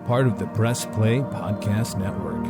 part of the Press Play Podcast Network.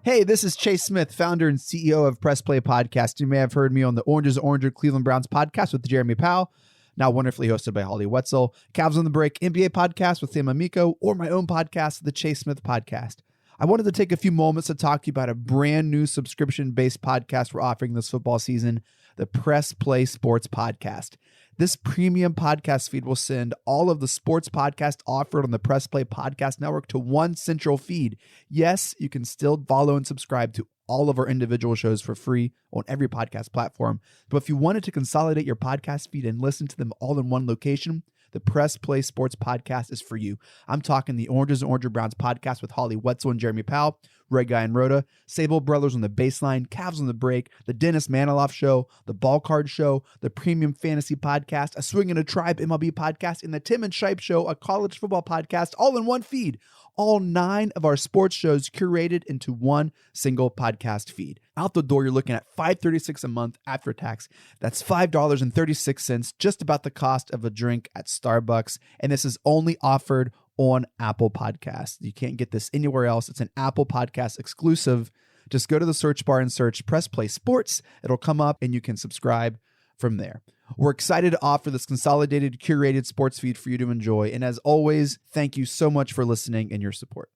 Hey, this is Chase Smith, founder and CEO of Press Play Podcast. You may have heard me on the Orange is Oranger Cleveland Browns podcast with Jeremy Powell, now wonderfully hosted by Holly Wetzel, Cavs on the Break NBA podcast with Sam Amico, or my own podcast, the Chase Smith Podcast. I wanted to take a few moments to talk to you about a brand new subscription-based podcast we're offering this football season, the Press Play Sports Podcast. This premium podcast feed will send all of the sports podcasts offered on the Press Play Podcast Network to one central feed. Yes, you can still follow and subscribe to all of our individual shows for free on every podcast platform. But if you wanted to consolidate your podcast feed and listen to them all in one location, the Press Play Sports Podcast is for you. I'm talking the Oranges and Oranger Browns podcast with Holly Wetzel and Jeremy Powell, Red Guy and Rhoda, Sable Brothers on the Baseline, Cavs on the Break, the Dennis Maniloff Show, the Ball Card Show, the Premium Fantasy Podcast, a Swing in a Tribe MLB podcast, and the Tim and Shipe Show, a college football podcast, all in one feed. All 9 of our sports shows curated into one single podcast feed. Out the door, you're looking at $5.36 a month after tax. That's $5.36, just about the cost of a drink at Starbucks. And this is only offered on Apple Podcasts. You can't get this anywhere else. It's an Apple Podcast exclusive. Just go to the search bar and search Press Play Sports. It'll come up and you can subscribe from there. We're excited to offer this consolidated, curated sports feed for you to enjoy. And as always, thank you so much for listening and your support.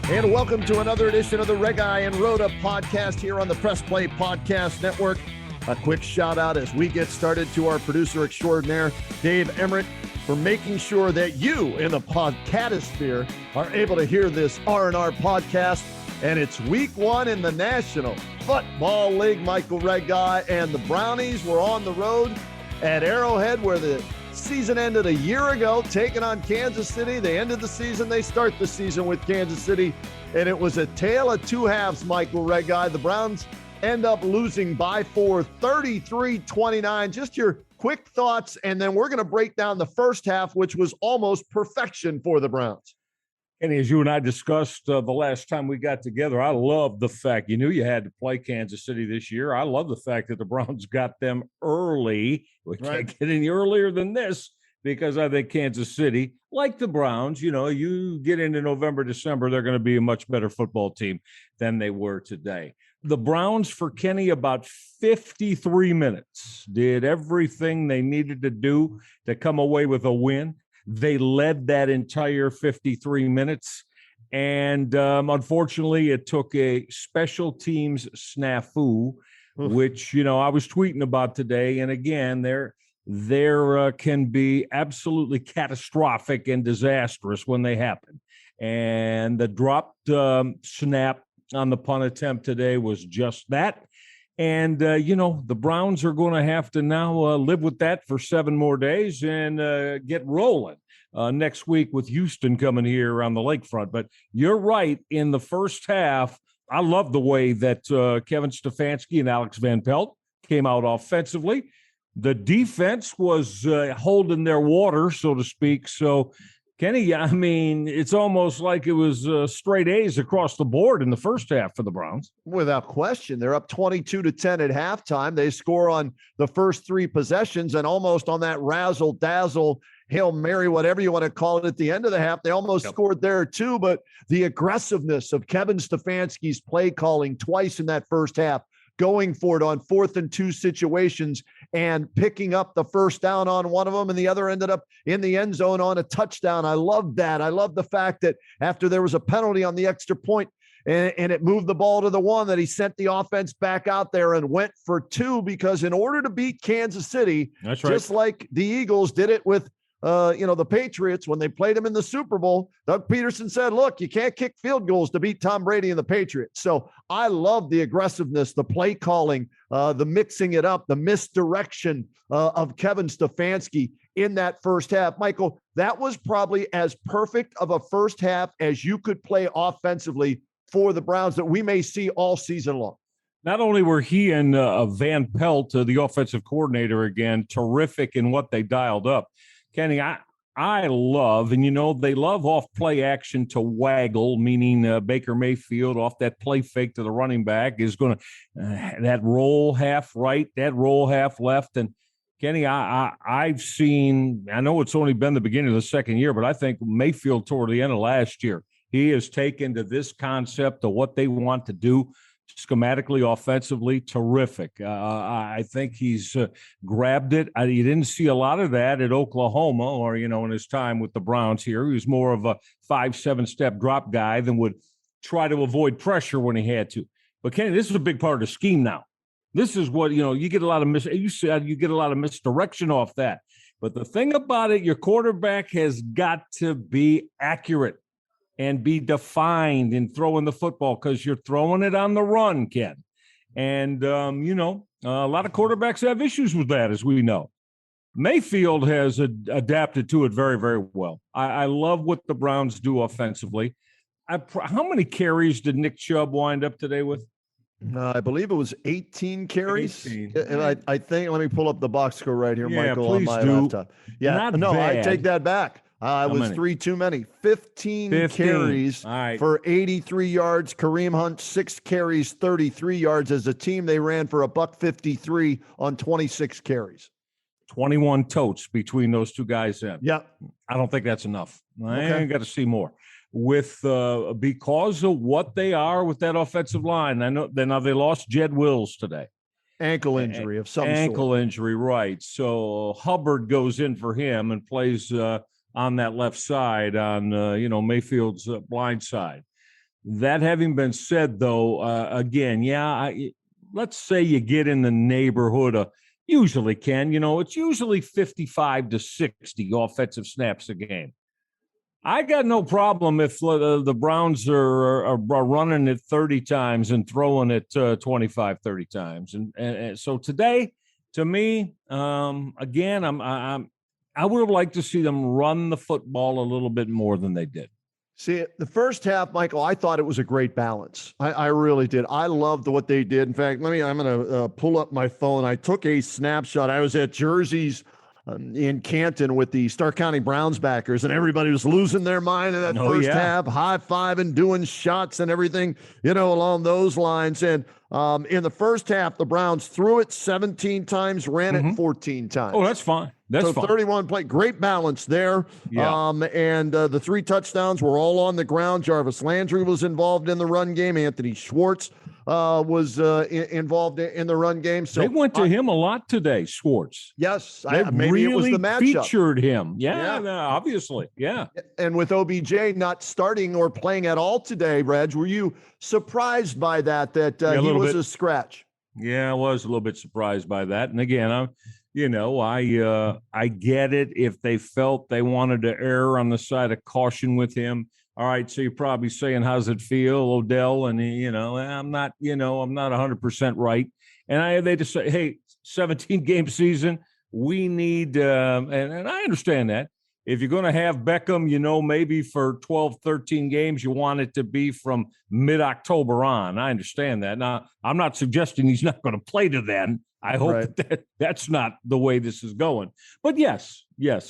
And welcome to another edition of the Red Guy and Rhoda podcast here on the Press Play Podcast Network. A quick shout out as we get started to our producer extraordinaire, Dave Emmert, for making sure that you in the podcatosphere are able to hear this R&R podcast. And it's week 1 in the National Football League. Michael Red Guy and the Brownies were on the road at Arrowhead where the season ended a year ago, taking on Kansas City. They ended the season. They start the season with Kansas City. And it was a tale of two halves, Michael Red Guy. The Browns end up losing by 4, 33-29. Just your quick thoughts, and then we're going to break down the first half, which was almost perfection for the Browns. And as you and I discussed the last time we got together, I love the fact you knew you had to play Kansas City this year. I love the fact that the Browns got them early. We can't get any earlier than this because I think Kansas City, like the Browns, you get into November, December, they're going to be a much better football team than they were today. The Browns, for Kenny, about 53 minutes, did everything they needed to do to come away with a win. They led that entire 53 minutes. And unfortunately, it took a special teams snafu, which, I was tweeting about today. And again, there can be absolutely catastrophic and disastrous when they happen. And the dropped snap on the punt attempt today was just that. And, the Browns are going to have to now live with that for 7 more days and get rolling next week with Houston coming here on the lakefront. But you're right. In the first half, I love the way that Kevin Stefanski and Alex Van Pelt came out offensively. The defense was holding their water, so to speak. So, Kenny, I mean, it's almost like it was straight A's across the board in the first half for the Browns. Without question. They're up 22-10 at halftime. They score on the first 3 possessions and almost on that razzle-dazzle, Hail Mary, whatever you want to call it, at the end of the half. They almost scored there too, but the aggressiveness of Kevin Stefanski's play calling twice in that first half, going for it on 4th and 2 situations and picking up the first down on one of them, and the other ended up in the end zone on a touchdown. I love that. I love the fact that after there was a penalty on the extra point and it moved the ball to the 1, that he sent the offense back out there and went for 2, because in order to beat Kansas City, just like the Eagles did it with the Patriots when they played them in the Super Bowl, Doug Peterson said, look, you can't kick field goals to beat Tom Brady and the Patriots. So I love the aggressiveness, the play calling, the mixing it up, the misdirection of Kevin Stefanski in that first half. Michael, that was probably as perfect of a first half as you could play offensively for the Browns that we may see all season long. Not only were he and Van Pelt, the offensive coordinator, again, terrific in what they dialed up. Kenny, I love, and they love off play action to waggle, meaning Baker Mayfield off that play fake to the running back is going to that roll half right, that roll half left. And Kenny, I've seen, I know it's only been the beginning of the second year, but I think Mayfield toward the end of last year, he has taken to this concept of what they want to do schematically, offensively, terrific. I think he's grabbed it. You didn't see a lot of that at Oklahoma or, in his time with the Browns here. He was more of a 5-7 step drop guy than would try to avoid pressure when he had to. But Kenny, this is a big part of the scheme now. This is what, you get a lot of you get a lot of misdirection off that. But the thing about it, your quarterback has got to be accurate and be defined in throwing the football because you're throwing it on the run, Ken. And, a lot of quarterbacks have issues with that, as we know. Mayfield has adapted to it very, very well. I love what the Browns do offensively. How many carries did Nick Chubb wind up today with? I believe it was 18 carries. 18. And I think, let me pull up the box score right here, Michael, on my do. laptop. Yeah, Not no, bad. I take that back. It was many? 3 too many. 15 carries right. for 83 yards. Kareem Hunt, 6 carries, 33 yards. As a team, they ran for $153 on 26 carries. 21 totes between those two guys in. Yep. I don't think that's enough. I Okay. ain't got to see more. With because of what they are with that offensive line. I know they lost Jed Wills today. Ankle injury of some Ankle sort. injury, right. So Hubbard goes in for him and plays on that left side on, Mayfield's blind side. That having been said, though, again, let's say you get in the neighborhood of, usually, Ken, it's usually 55 to 60 offensive snaps a game. I got no problem if the Browns are running it 30 times and throwing it 25, 30 times. And so today, to me, again, I would have liked to see them run the football a little bit more than they did. See, the first half, Michael, I thought it was a great balance. I really did. I loved what they did. In fact, I'm going to pull up my phone. I took a snapshot. I was at Jersey's in Canton with the Stark County Browns backers, and everybody was losing their mind in that first half, high-fiving, doing shots and everything, along those lines. And in the first half, the Browns threw it 17 times, ran it 14 times. Oh, that's fine. That's fine. 31 play, great balance there. Yeah. And the 3 touchdowns were all on the ground. Jarvis Landry was involved in the run game. Anthony Schwartz was involved in the run game. So they went to him a lot today, Schwartz. Yes, Maybe really it was the matchup. Featured him. Yeah. Obviously. Yeah. And with OBJ not starting or playing at all today, Reg, were you surprised by that he was a scratch? Yeah, I was a little bit surprised by that. And again, I get it if they felt they wanted to err on the side of caution with him. All right, so you're probably saying, how's it feel, Odell? And I'm not 100% right. And they just say, hey, 17 game season, we need, and I understand that. If you're going to have Beckham, maybe for 12, 13 games, you want it to be from mid-October on. I understand that. Now, I'm not suggesting he's not going to play to then. I hope that's not the way this is going. But yes,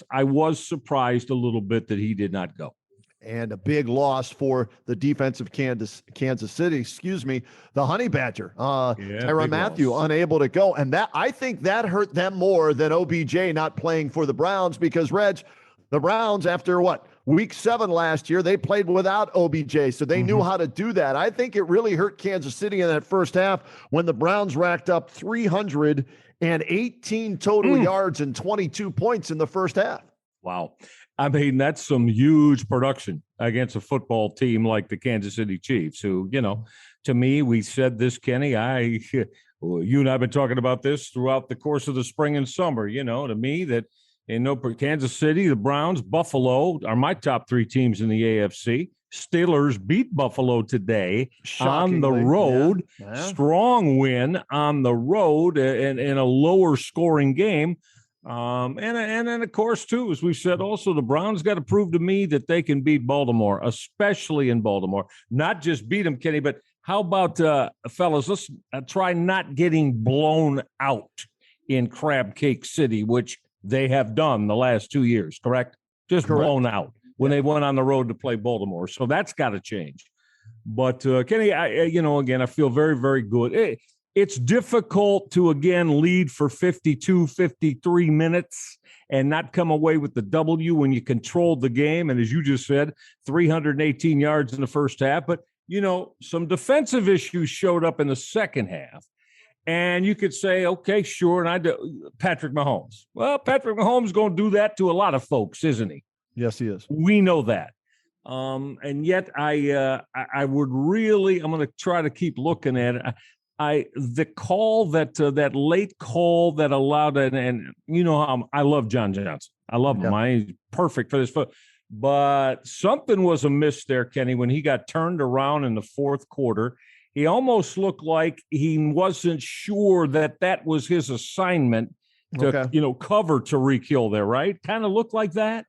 I was surprised a little bit that he did not go. And a big loss for the defense of Kansas City, the Honey Badger. Tyrann Mathieu unable to go. And I think that hurt them more than OBJ not playing for the Browns because, Reg, the Browns, after week 7 last year, they played without OBJ, so they knew how to do that. I think it really hurt Kansas City in that first half when the Browns racked up 318 total yards and 22 points in the first half. Wow. I mean, that's some huge production against a football team like the Kansas City Chiefs, who, to me, we said this, Kenny, you and I have been talking about this throughout the course of the spring and summer, to me that Kansas City, the Browns, Buffalo are my top 3 teams in the AFC. Steelers beat Buffalo today on the road. Yeah. Strong win on the road in a lower scoring game. And then, of course, too, as we said, also the Browns got to prove to me that they can beat Baltimore, especially in Baltimore. Not just beat them, Kenny, but how about, fellas, let's try not getting blown out in Crab Cake City, which they have done the last 2 years, correct? just Correct. blown out when they went on the road to play Baltimore. So that's got to change. But Kenny, again, I feel very, very good. It's difficult to, again, lead for 52, 53 minutes and not come away with the W when you controlled the game. And as you just said, 318 yards in the first half. But, some defensive issues showed up in the second half. And you could say, okay, sure. And Patrick Mahomes. Well, Patrick Mahomes is going to do that to a lot of folks, isn't he? Yes, he is. We know that. And yet I would really, I'm going to try to keep looking at it. The call that late call that allowed it, and I love John Johnson. I love him. He's perfect for this. But something was amiss there, Kenny, when he got turned around in the fourth quarter. He almost looked like he wasn't sure that was his assignment to, cover Tyreek Hill there, right? Kind of looked like that.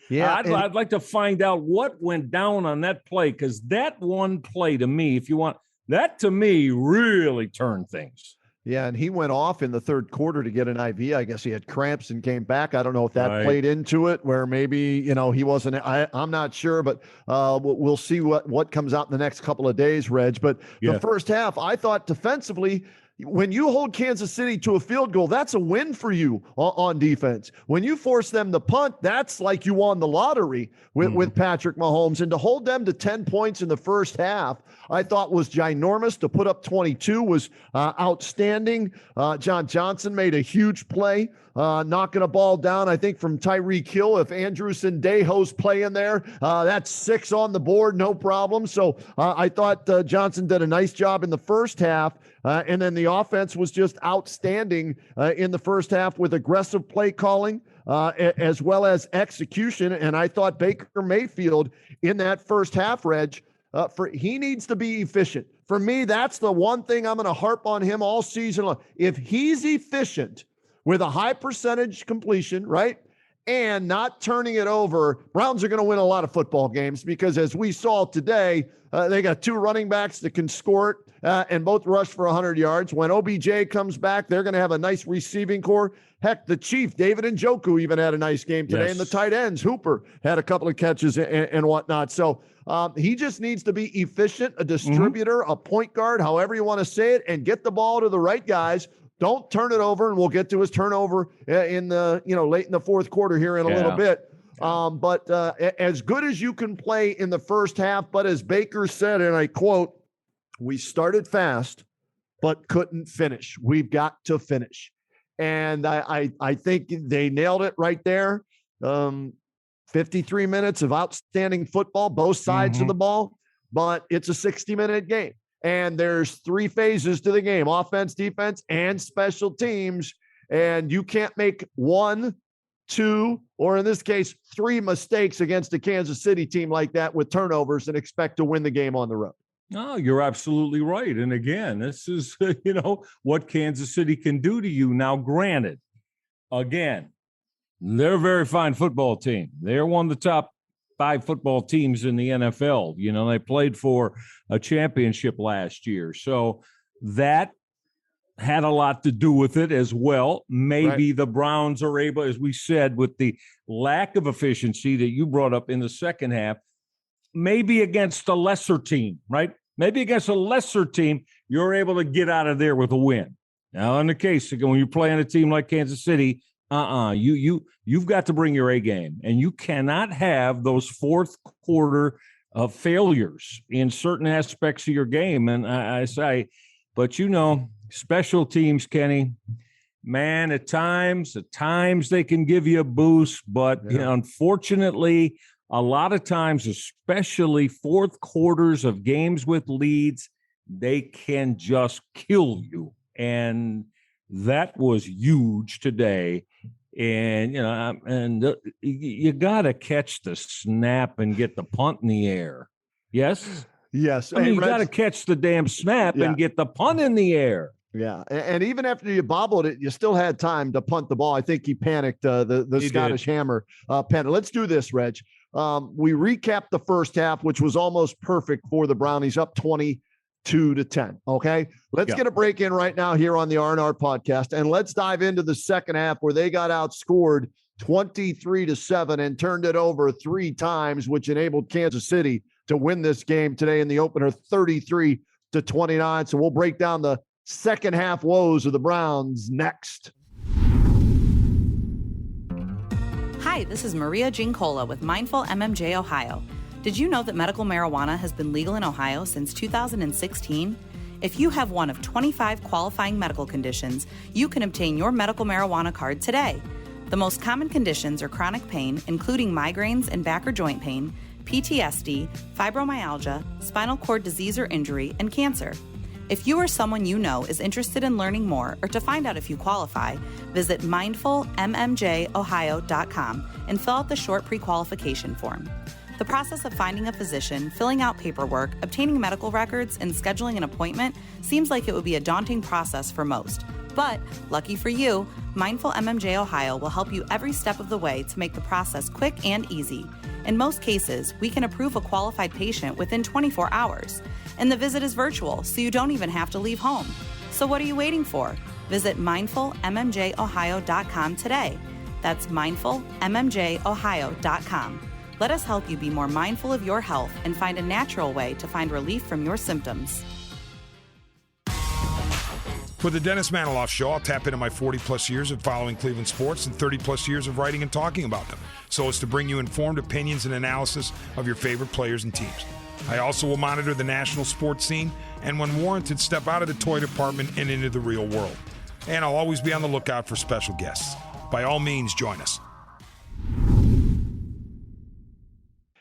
Yeah. I'd like to find out what went down on that play, because that one play to me, that to me really turned things. Yeah, and he went off in the third quarter to get an IV. I guess he had cramps and came back. I don't know if that played into it, where maybe, he wasn't. I'm not sure, but we'll see what comes out in the next couple of days, Reg. But the first half, I thought defensively, when you hold Kansas City to a field goal, that's a win for you on defense. When you force them to punt, that's like you won the lottery with Patrick Mahomes. And to hold them to 10 points in the first half, I thought was ginormous. To put up 22 was outstanding. John Johnson made a huge play, knocking a ball down, I think, from Tyreek Hill. If Andrew Sendejo's playing there, that's 6 on the board, no problem. So I thought Johnson did a nice job in the first half. And then the offense was just outstanding in the first half with aggressive play calling as well as execution. And I thought Baker Mayfield in that first half, Reg, he needs to be efficient. For me, that's the one thing I'm going to harp on him all season long. If he's efficient with a high percentage completion, right, and not turning it over, Browns are going to win a lot of football games, because as we saw today, they got 2 running backs that can score it and both rush for 100 yards. When OBJ comes back, they're going to have a nice receiving core. Heck, the Chief, David Njoku, even had a nice game today. Yes. And the tight ends, Hooper, had a couple of catches and whatnot. So he just needs to be efficient, a distributor, a point guard, however you want to say it, and get the ball to the right guys. Don't turn it over, and we'll get to his turnover in the late in the fourth quarter here in a little bit. But as good as you can play in the first half, but as Baker said, and I quote, "We started fast, but couldn't finish. We've got to finish." And I think they nailed it right there. 53 minutes of outstanding football, both sides of the ball, but it's a 60-minute game. And there's 3 phases to the game: offense, defense, and special teams. And you can't make 1, 2, or in this case, 3 mistakes against a Kansas City team like that with turnovers and expect to win the game on the road. No, you're absolutely right. And again, this is, what Kansas City can do to you. Now, granted, again, they're a very fine football team. They're one of the top 5 football teams in the NFL. They played for a championship last year. So that had a lot to do with it as well. Maybe the Browns are able, as we said, with the lack of efficiency that you brought up in the second half, maybe against a lesser team, right? Maybe against a lesser team, you're able to get out of there with a win. Now, in the case, when you're playing a team like Kansas City, you've got to bring your A game, and you cannot have those fourth quarter failures in certain aspects of your game. And I say, but special teams, Kenny, man, at times they can give you a boost, but unfortunately, a lot of times, especially fourth quarters of games with leads, they can just kill you. And that was huge today. And, you got to catch the snap and get the punt in the air. Yes? Yes. I mean, you got to catch the damn snap and get the punt in the air. Yeah. And even after you bobbled it, you still had time to punt the ball. I think he panicked, the Scottish Hammer panicked. Let's do this, Reg. We recapped the first half, which was almost perfect for the Brownies, up 22-10. Okay. Let's get a break in right now here on the R&R podcast. And let's dive into the second half where they got outscored 23-7 and turned it over 3 times, which enabled Kansas City to win this game today in the opener 33-29. So we'll break down the second half woes of the Browns next. Hi, this is Maria Gincola with Mindful MMJ Ohio. Did you know that medical marijuana has been legal in Ohio since 2016? If you have one of 25 qualifying medical conditions, you can obtain your medical marijuana card today. The most common conditions are chronic pain, including migraines and back or joint pain, PTSD, fibromyalgia, spinal cord disease or injury, and cancer. If you or someone you know is interested in learning more or to find out if you qualify, visit mindfulmmjohio.com and fill out the short pre-qualification form. The process of finding a physician, filling out paperwork, obtaining medical records, and scheduling an appointment seems like it would be a daunting process for most. But, lucky for you, Mindful MMJ Ohio will help you every step of the way to make the process quick and easy. In most cases, we can approve a qualified patient within 24 hours. And the visit is virtual, so you don't even have to leave home. So what are you waiting for? Visit mindfulmmjohio.com today. That's mindfulmmjohio.com. Let us help you be more mindful of your health and find a natural way to find relief from your symptoms. For the Dennis Maniloff Show, I'll tap into my 40-plus years of following Cleveland sports and 30-plus years of writing and talking about them, so as to bring you informed opinions and analysis of your favorite players and teams. I also will monitor the national sports scene and, when warranted, step out of the toy department and into the real world. And I'll always be on the lookout for special guests. By all means, join us.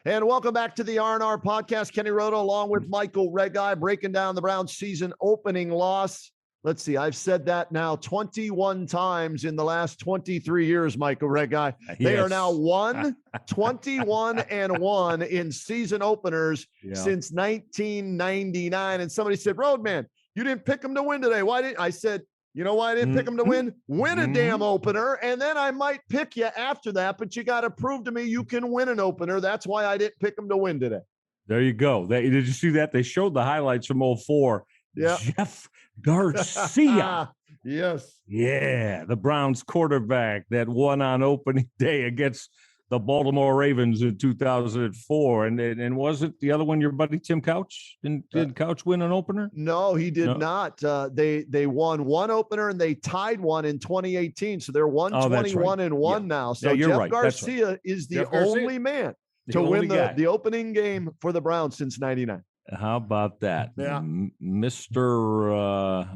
And welcome back to the R&R podcast. Kenny Roto along with Michael Regai breaking down the Browns season opening loss. Let's see, I've said that now 21 times in the last 23 years, Michael Regai. They are now 21-1 in season openers since 1999. And somebody said, Roadman, you didn't pick them to win today. Why didn't I said, you know why I didn't pick them to win? Win a damn opener, and then I might pick you after that, but you got to prove to me you can win an opener. That's why I didn't pick them to win today. There you go. Did you see that? They showed the highlights from 04. Yeah. Jeff Garcia. Yes. Yeah, the Browns quarterback that won on opening day against the Baltimore Ravens in 2004. And wasn't the other one your buddy Tim Couch? Did Couch win an opener? No, he did not. They won one opener and they tied one in 2018. So they're 121-1 now. So Jeff Garcia is the only man to win the opening game for the Browns since 99. How about that? Yeah. Mr.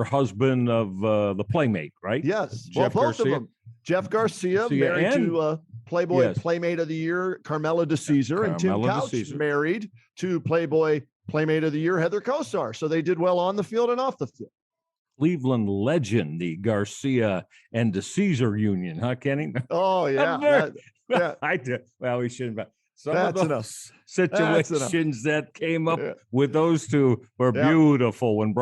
Husband of the Playmate, right? Yes. Jeff both Garcia. of them. Jeff Garcia married to Playboy Playmate of the Year, Carmela DeCesar, and Tim Couch married to Playboy Playmate of the Year, Heather Kosar. So they did well on the field and off the field. Cleveland legend, the Garcia and DeCesar union, huh, Kenny? Oh, yeah. I did. Well, we shouldn't. But some That's of those situations that came up with those two were beautiful when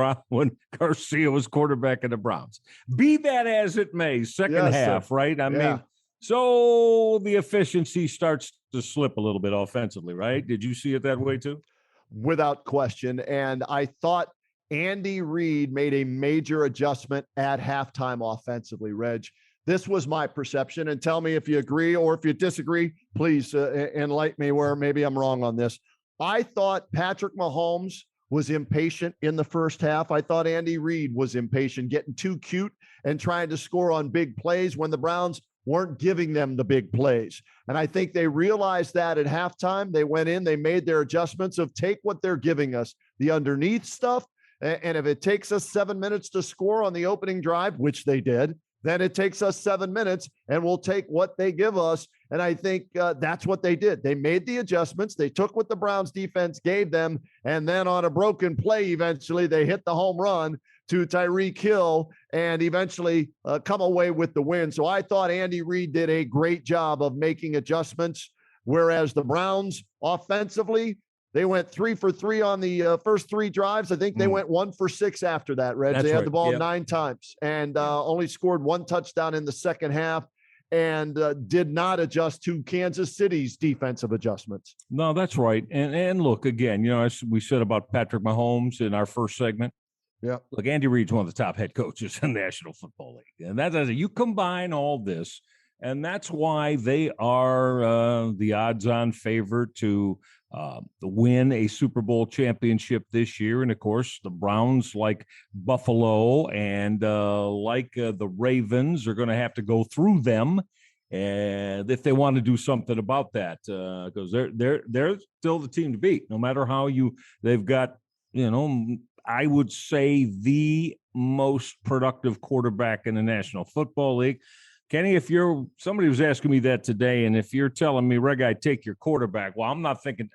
Garcia was quarterback of the Browns. Be that as it may, second half, right? I mean, so the efficiency starts to slip a little bit offensively, right? Did you see it that way too? Without question. And I thought Andy Reid made a major adjustment at halftime offensively, Reg. This was my perception, and tell me if you agree or if you disagree. Please enlighten me where maybe I'm wrong on this. I thought Patrick Mahomes was impatient in the first half. I thought Andy Reid was impatient, getting too cute and trying to score on big plays when the Browns weren't giving them the big plays. And I think they realized that at halftime. They went in, they made their adjustments of take what they're giving us, the underneath stuff. And if it takes us 7 minutes to score on the opening drive, which they did, then it takes us 7 minutes and we'll take what they give us. And I think that's what they did. They made the adjustments. They took what the Browns defense gave them. And then on a broken play, eventually they hit the home run to Tyreek Hill and eventually come away with the win. So I thought Andy Reid did a great job of making adjustments, whereas the Browns offensively, they went 3 for 3 on the first 3 drives. I think they went 1 for 6 after that, Reg. They had the ball 9 times and only scored 1 touchdown in the second half and did not adjust to Kansas City's defensive adjustments. No, that's right. And look, again, you know, as we said about Patrick Mahomes in our first segment, look, Andy Reid's one of the top head coaches in the National Football League. And that's, you combine all this, And that's why they are the odds-on favorite to win a Super Bowl championship this year. And, of course, the Browns, like Buffalo and the Ravens, are going to have to go through them and if they want to do something about that, because they're still the team to beat, no matter how they've got, I would say the most productive quarterback in the National Football League. Kenny, somebody was asking me that today, and if you're telling me, Reg, I take your quarterback, well, I'm not thinking,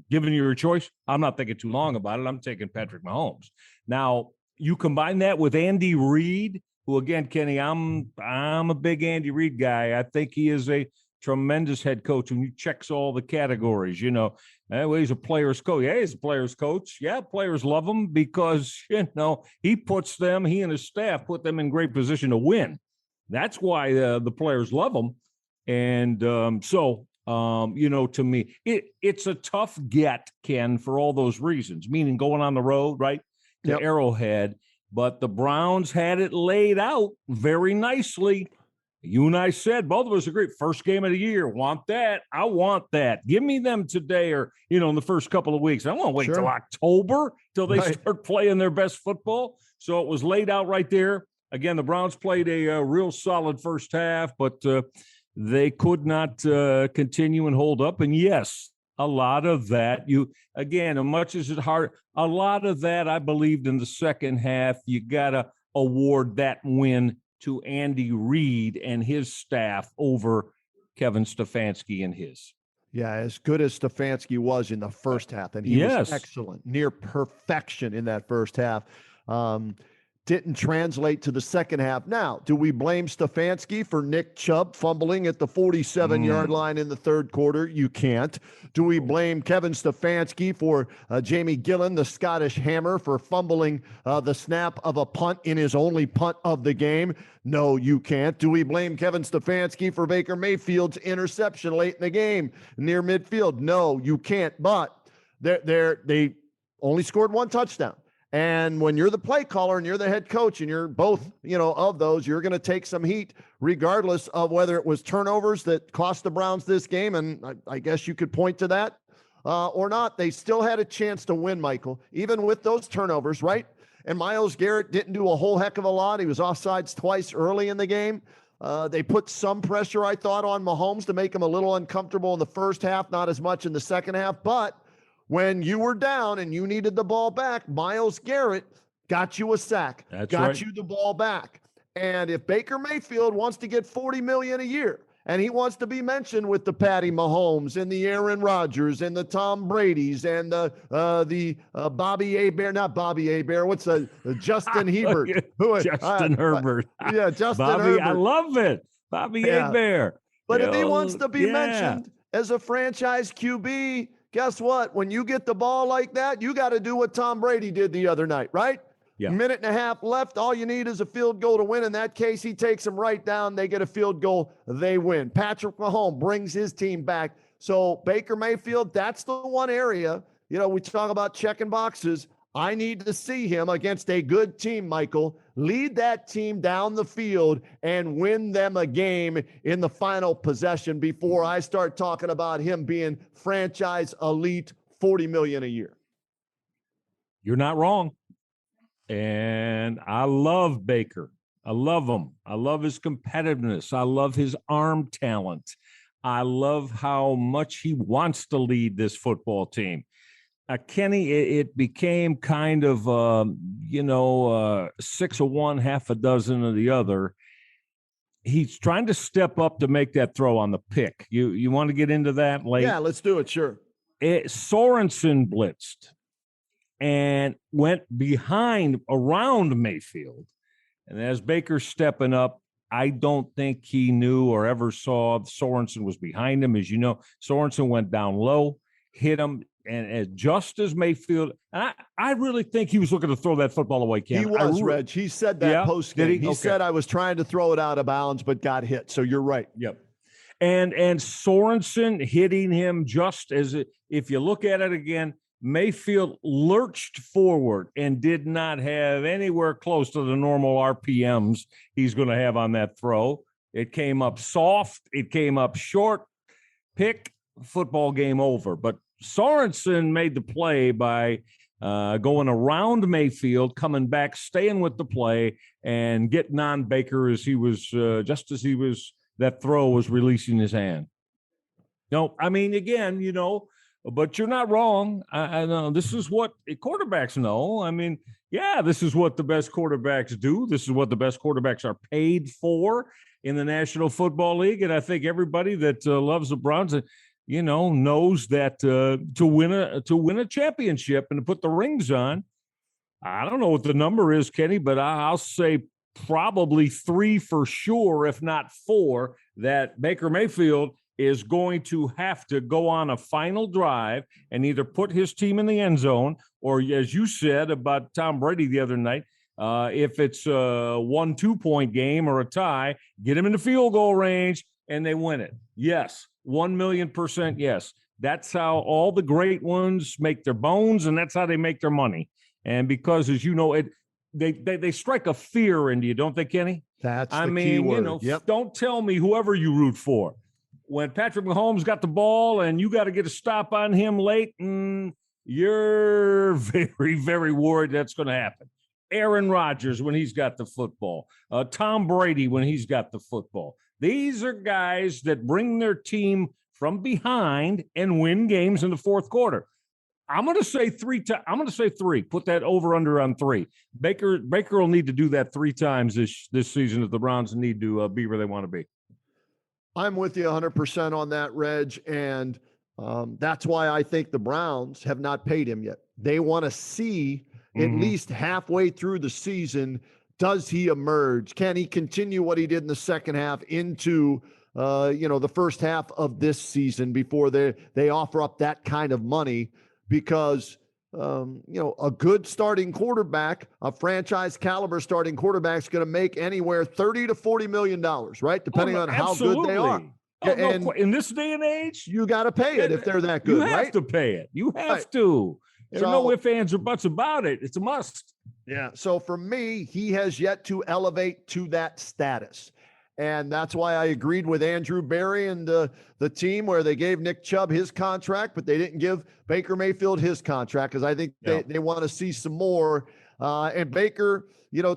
giving you a choice, I'm not thinking too long about it. I'm taking Patrick Mahomes. Now, you combine that with Andy Reid, who, again, Kenny, I'm a big Andy Reid guy. I think he is a tremendous head coach when he checks all the categories. He's a player's coach. Yeah, he's a player's coach. Yeah, players love him because, he and his staff put them in great position to win. That's why the players love him. And to me, it's a tough get, Ken, for all those reasons, meaning going on the road, right, to Arrowhead. But the Browns had it laid out very nicely. You and I said, both of us agree, first game of the year, want that. I want that. Give me them today or, in the first couple of weeks. I won't wait till October till they start playing their best football. So it was laid out right there. Again, the Browns played a real solid first half, but they could not continue and hold up. And yes, a lot of that, as much as it's hard, a lot of that I believed in the second half. You got to award that win to Andy Reid and his staff over Kevin Stefanski and his. Yeah, as good as Stefanski was in the first half, and he was excellent, near perfection in that first half. Didn't translate to the second half. Now, do we blame Stefanski for Nick Chubb fumbling at the 47-yard line in the third quarter? You can't. Do we blame Kevin Stefanski for Jamie Gillan, the Scottish Hammer, for fumbling the snap of a punt in his only punt of the game? No, you can't. Do we blame Kevin Stefanski for Baker Mayfield's interception late in the game near midfield? No, you can't. But they only scored one touchdown. And when you're the play caller and you're the head coach and you're both, of those, you're going to take some heat regardless of whether it was turnovers that cost the Browns this game. And I guess you could point to that or not. They still had a chance to win, Michael, even with those turnovers, right? And Myles Garrett didn't do a whole heck of a lot. He was offsides twice early in the game. They put some pressure, I thought, on Mahomes to make him a little uncomfortable in the first half, not as much in the second half. But when you were down and you needed the ball back, Myles Garrett got you a sack, got you the ball back. And if Baker Mayfield wants to get $40 million a year and he wants to be mentioned with the Patty Mahomes and the Aaron Rodgers and the Tom Bradys and the Bobby Hebert, not Bobby Hebert, what's Justin Hebert? Justin Herbert. Yeah, Justin Bobby, Herbert. I love it. Bobby Hebert. But if he wants to be mentioned as a franchise QB, guess what? When you get the ball like that, you got to do what Tom Brady did the other night, right? Yeah. Minute and a half left. All you need is a field goal to win. In that case, he takes them right down. They get a field goal. They win. Patrick Mahomes brings his team back. So Baker Mayfield, that's the one area, we talk about checking boxes. I need to see him against a good team, Michael, lead that team down the field and win them a game in the final possession before I start talking about him being franchise elite, $40 million a year. You're not wrong. And I love Baker. I love him. I love his competitiveness. I love his arm talent. I love how much he wants to lead this football team. Kenny, it became kind of, 6 of one, half a dozen of the other. He's trying to step up to make that throw on the pick. You want to get into that late? Yeah, let's do it. Sure. Sorensen blitzed and went behind around Mayfield. And as Baker's stepping up, I don't think he knew or ever saw Sorensen was behind him. As you know, Sorensen went down low, hit him. And just as Mayfield, I really think he was looking to throw that football away, Cam. He was, Reg. He said that post-game. He said, I was trying to throw it out of bounds, but got hit. So you're right. Yep. And Sorensen hitting him just as if you look at it again, Mayfield lurched forward and did not have anywhere close to the normal RPMs he's going to have on that throw. It came up soft. It came up short. Pick, football game over. But Sorensen made the play by going around Mayfield, coming back, staying with the play, and getting on Baker as he was that throw was releasing his hand. No, I mean, again, but you're not wrong. I know this is what quarterbacks know. I mean, yeah, this is what the best quarterbacks do. This is what the best quarterbacks are paid for in the National Football League. And I think everybody that loves the Browns, knows that to win a championship and to put the rings on, I don't know what the number is, Kenny, but I'll say probably 3 for sure, if not 4, that Baker Mayfield is going to have to go on a final drive and either put his team in the end zone or, as you said about Tom Brady the other night, if it's a 1-2 point game or a tie, get him in the field goal range and they win it. Yes, 1,000,000% yes. That's how all the great ones make their bones, and that's how they make their money. And because, as you know, they strike a fear into you, don't they, Kenny? That's the key word. Don't tell me whoever you root for. When Patrick Mahomes got the ball and you got to get a stop on him late, you're very, very worried that's going to happen. Aaron Rodgers when he's got the football. Tom Brady when he's got the football. These are guys that bring their team from behind and win games in the fourth quarter. I'm going to say 3. I'm going to say 3. Put that over under on 3. Baker will need to do that 3 times this season if the Browns need to be where they want to be. I'm with you 100% on that, Reg, and that's why I think the Browns have not paid him yet. They want to see at least halfway through the season, does he emerge? Can he continue what he did in the second half into the first half of this season before they offer up that kind of money? Because a good starting quarterback, a franchise caliber starting quarterback is going to make anywhere $30 to $40 million, right? Depending on how good they are. And in this day and age, you got to pay it if they're that good, right? You have to pay it. You have to. There's no ifs, ands, or buts about it. It's a must. Yeah. So for me, he has yet to elevate to that status. And that's why I agreed with Andrew Berry and the team where they gave Nick Chubb his contract, but they didn't give Baker Mayfield his contract because I think they want to see some more. And Baker,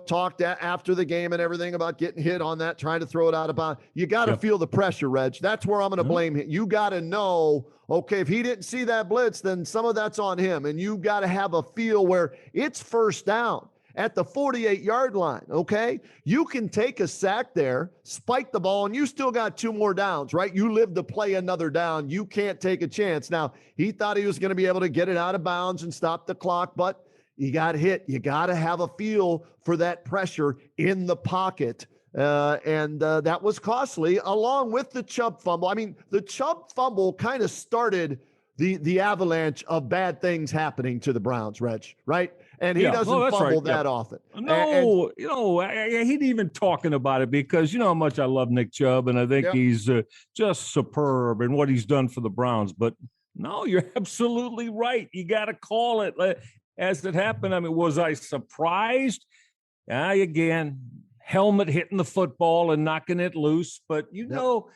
talked after the game and everything about getting hit on that, trying to throw it out of bounds. You got to feel the pressure, Reg. That's where I'm going to blame him. You got to know, okay, if he didn't see that blitz, then some of that's on him. And you got to have a feel where it's first down at the 48-yard line, okay? You can take a sack there, spike the ball, and you still got 2 more downs, right? You live to play another down. You can't take a chance. Now, he thought he was going to be able to get it out of bounds and stop the clock, but you got hit. You got to have a feel for that pressure in the pocket. And that was costly, along with the Chubb fumble. I mean, the Chubb fumble kind of started the avalanche of bad things happening to the Browns, Reg, right? And he doesn't fumble that often. No, he ain't even talking about it because you know how much I love Nick Chubb, and I think he's just superb in what he's done for the Browns. But no, you're absolutely right. You got to call it as it happened. I mean, was I surprised? Again, helmet hitting the football and knocking it loose. But you know,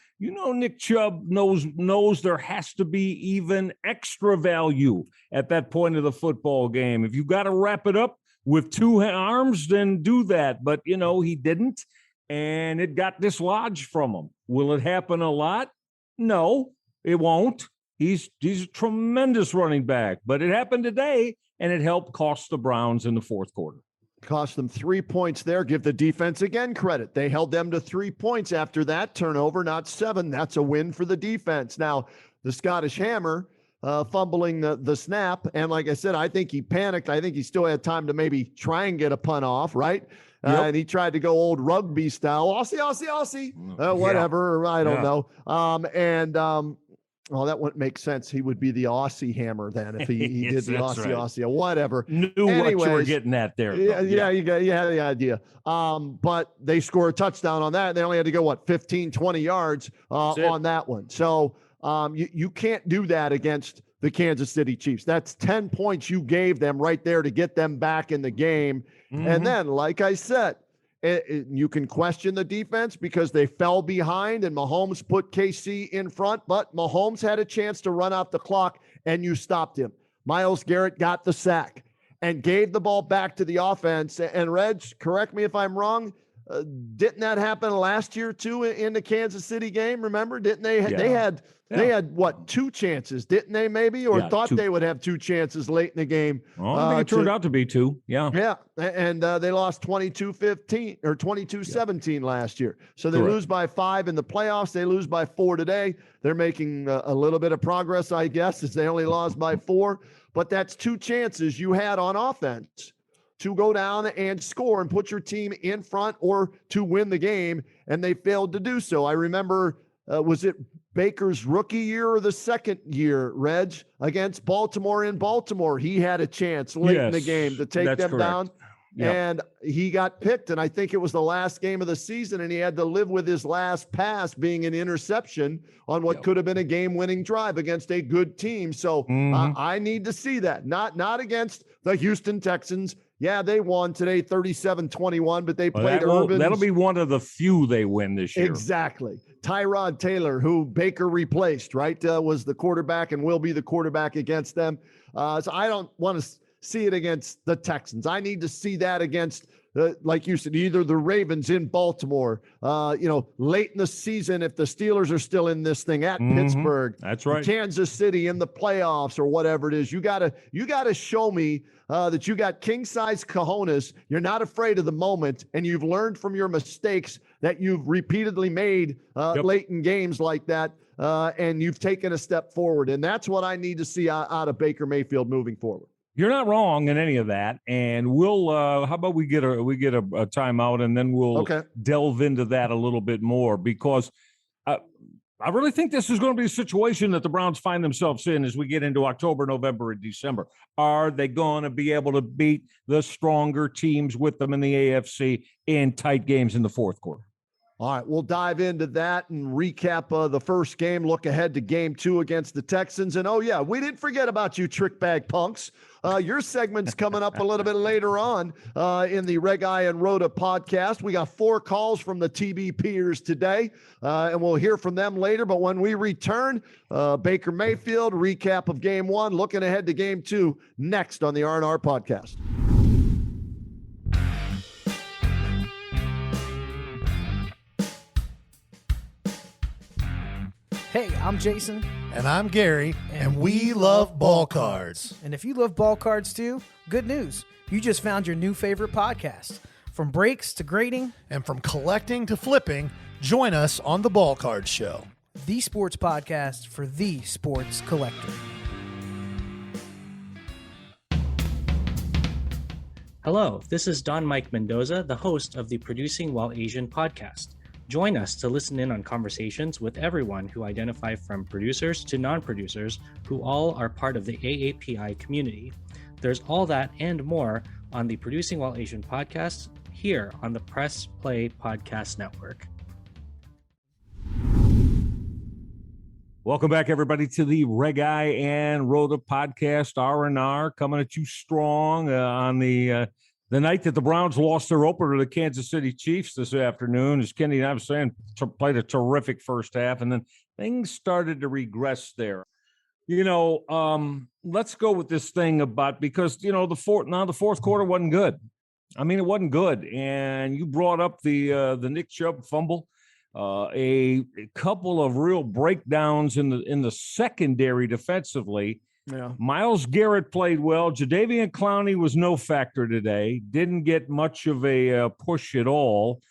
Nick Chubb knows there has to be even extra value at that point of the football game. If you got to wrap it up with 2 arms, then do that. But, he didn't, and it got dislodged from him. Will it happen a lot? No, it won't. He's a tremendous running back, but it happened today, and it helped cost the Browns in the fourth quarter. Cost them 3 points there. Give the defense again credit. They held them to 3 points after that turnover, not 7. That's a win for the defense. Now, the Scottish Hammer fumbling the snap. And like I said, I think he panicked. I think he still had time to maybe try and get a punt off, right? And he tried to go old rugby style. Aussie, whatever. I don't know. Well, that wouldn't make sense. He would be the Aussie Hammer then if he did the Aussie, whatever. Knew what you were getting at there. You had the idea. But they score a touchdown on that. They only had to go, 15, 20 yards on that one. So you can't do that against the Kansas City Chiefs. That's 10 points you gave them right there to get them back in the game. And then, like I said, You can question the defense because they fell behind and Mahomes put KC in front, but Mahomes had a chance to run out the clock and you stopped him. Myles Garrett got the sack and gave the ball back to the offense. And Reg, correct me if I'm wrong, didn't that happen last year too in the Kansas City game? Remember, didn't they? Yeah. They had what, 2 chances, didn't they? Maybe, or thought 2. They would have 2 chances late in the game. Well, I think it turned out to be 2. Yeah. Yeah, and they lost 22-15 or 22-17 last year. So they lose by 5 in the playoffs. They lose by 4 today. They're making a little bit of progress, I guess, as they only lost by 4. But that's 2 chances you had on offense to go down and score and put your team in front or to win the game, and they failed to do so. I remember, was it Baker's rookie year or the second year, Reg, against Baltimore in Baltimore? He had a chance late in the game to take them down, and he got picked, and I think it was the last game of the season, and he had to live with his last pass being an interception on what could have been a game-winning drive against a good team. So I need to see that. Not against the Houston Texans. Yeah, they won today 37-21, but they played Urban. That'll be one of the few they win this year. Exactly. Tyrod Taylor, who Baker replaced, right, was the quarterback and will be the quarterback against them. So I don't want to see it against the Texans. I need to see that against, like you said, either the Ravens in Baltimore, late in the season if the Steelers are still in this thing at Pittsburgh. That's right. Kansas City in the playoffs or whatever it is. You gotta show me that you got king-size cojones. You're not afraid of the moment, and you've learned from your mistakes that you've repeatedly made late in games like that, and you've taken a step forward. And that's what I need to see out of Baker Mayfield moving forward. You're not wrong in any of that, and we'll. How about we get a timeout, and then we'll delve into that a little bit more, because I really think this is going to be a situation that the Browns find themselves in as we get into October, November, and December. Are they going to be able to beat the stronger teams with them in the AFC in tight games in the fourth quarter? All right, we'll dive into that and recap the first game, look ahead to game 2 against the Texans. And, we didn't forget about you, trick bag punks. Your segment's coming up a little bit later on in the Reg I and Rhoda podcast. We got 4 calls from the TBPers today, and we'll hear from them later. But when we return, Baker Mayfield, recap of game 1, looking ahead to game 2, next on the R&R podcast. Hey, I'm Jason. And I'm Gary, and we love ball cards. And if you love ball cards too, good news. You just found your new favorite podcast. From breaks to grading. And from collecting to flipping, join us on the Ball Card Show. The sports podcast for the sports collector. Hello, this is Don Mike Mendoza, the host of the Producing While Asian podcast. Join us to listen in on conversations with everyone who identify from producers to non-producers who all are part of the AAPI community. There's all that and more on the Producing While Asian podcast here on the Press Play Podcast Network. Welcome back, everybody, to the Reg I and Rhoda podcast, R&R, coming at you strong on the night that the Browns lost their opener to the Kansas City Chiefs this afternoon. As Kenny and I was saying, played a terrific first half, and then things started to regress there. Let's go with this thing about, because, the fourth quarter wasn't good. I mean, it wasn't good. And you brought up the Nick Chubb fumble, a couple of real breakdowns in the secondary defensively. Yeah. Myles Garrett played well. Jadeveon Clowney was no factor today. Didn't get much of a push at all.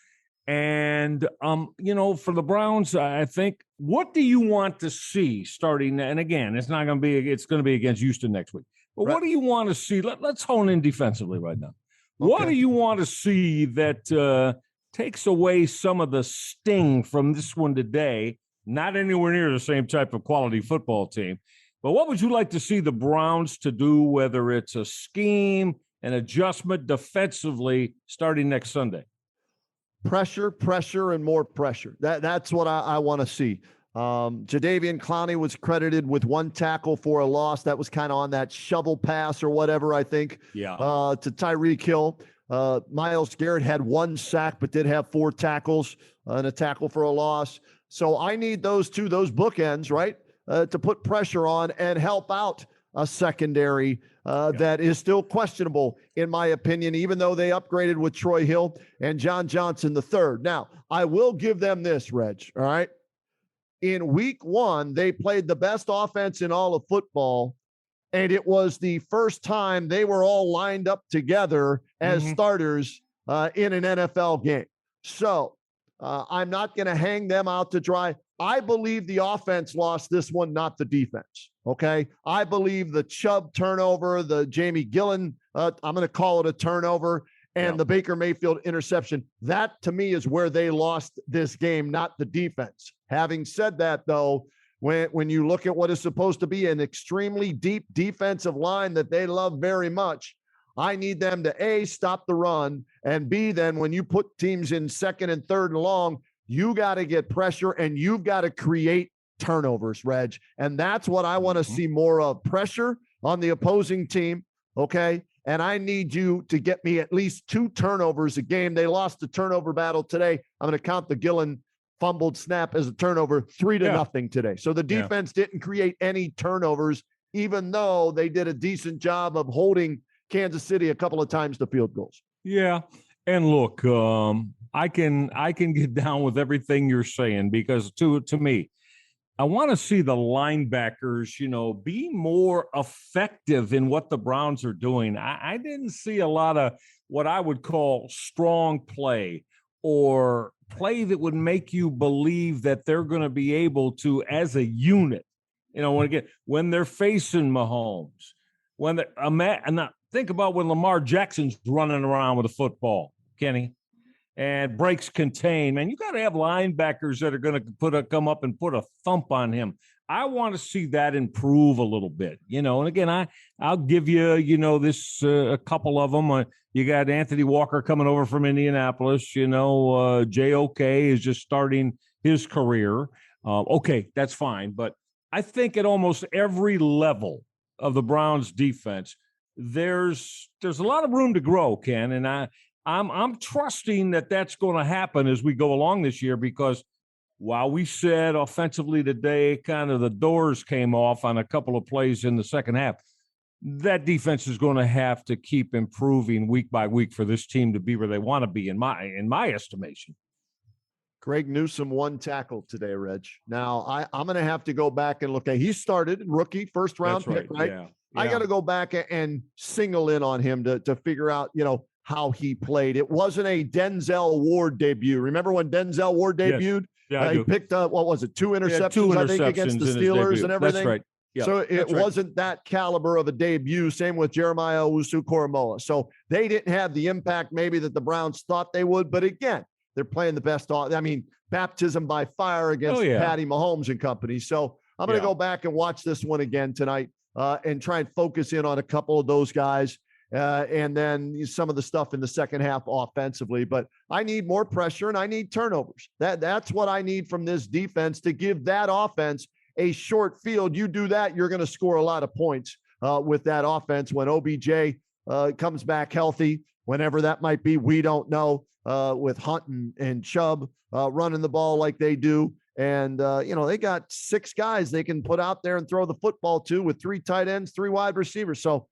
And, for the Browns, I think, what do you want to see starting? And again, it's going to be against Houston next week. But What do you want to see? Let's hone in defensively right now. Okay. What do you want to see that takes away some of the sting from this one today? Not anywhere near the same type of quality football team. But what would you like to see the Browns to do, whether it's a scheme, an adjustment defensively starting next Sunday? Pressure, and more pressure. That's what I want to see. Jadeveon Clowney was credited with 1 tackle for a loss. That was kind of on that shovel pass or whatever, I think, to Tyreek Hill. Myles Garrett had 1 sack, but did have 4 tackles and a tackle for a loss. So I need those bookends, right, to put pressure on and help out a secondary that is still questionable, in my opinion, even though they upgraded with Troy Hill and John Johnson III. Now, I will give them this, Reg, all right? In week 1, they played the best offense in all of football, and it was the first time they were all lined up together as starters in an NFL game. So I'm not going to hang them out to dry. I believe the offense lost this one, not the defense. Okay. I believe the Chubb turnover, the Jamie Gillen, I'm going to call it a turnover, and the Baker Mayfield interception. That to me is where they lost this game, not the defense. Having said that, though, when you look at what is supposed to be an extremely deep defensive line that they love very much, I need them to A, stop the run, and B, then when you put teams in second and third and long, you got to get pressure and you've got to create turnovers, Reg. And that's what I want to see more of, pressure on the opposing team, okay? And I need you to get me at least 2 turnovers a game. They lost the turnover battle today. I'm going to count the Gillen fumbled snap as a turnover, 3-0 today. So the defense didn't create any turnovers, even though they did a decent job of holding Kansas City a couple of times to field goals. Yeah. And look, I can get down with everything you're saying, because to me, I want to see the linebackers, be more effective in what the Browns are doing. I didn't see a lot of what I would call strong play, or play that would make you believe that they're going to be able to, as a unit, when they're facing Mahomes, and think about when Lamar Jackson's running around with a football, Kenny, and breaks contain, man, you got to have linebackers that are going to come up and put a thump on him. I want to see that improve a little bit, and again, I'll give you, a couple of them. You got Anthony Walker coming over from Indianapolis, JOK is just starting his career. Okay, that's fine. But I think at almost every level of the Browns defense, there's a lot of room to grow, Ken, and I'm trusting that that's going to happen as we go along this year, because while we said offensively today, kind of the doors came off on a couple of plays in the second half, that defense is going to have to keep improving week by week for this team to be where they want to be, in my estimation. Greg Newsome 1 tackle today, Reg. Now, I'm going to have to go back and look at, he started rookie, first round pick, right? Yeah. I got to go back and single in on him to figure out, how he played. It wasn't a Denzel Ward debut. Remember when Denzel Ward debuted? Yeah, he picked up, 2 interceptions, I think, against the Steelers and everything. That's right. Yeah, so it wasn't that caliber of a debut. Same with Jeremiah Owusu-Koramoah. So they didn't have the impact maybe that the Browns thought they would. But again, they're playing the best. Baptism by fire against Patty Mahomes and company. So I'm going to go back and watch this one again tonight and try and focus in on a couple of those guys. And then some of the stuff in the second half offensively. But I need more pressure and I need turnovers. That's what I need from this defense to give that offense a short field. You do that, you're going to score a lot of points with that offense when OBJ comes back healthy, whenever that might be. We don't know, with Hunt and Chubb running the ball like they do. And, they got 6 guys they can put out there and throw the football to, with 3 tight ends, 3 wide receivers. So,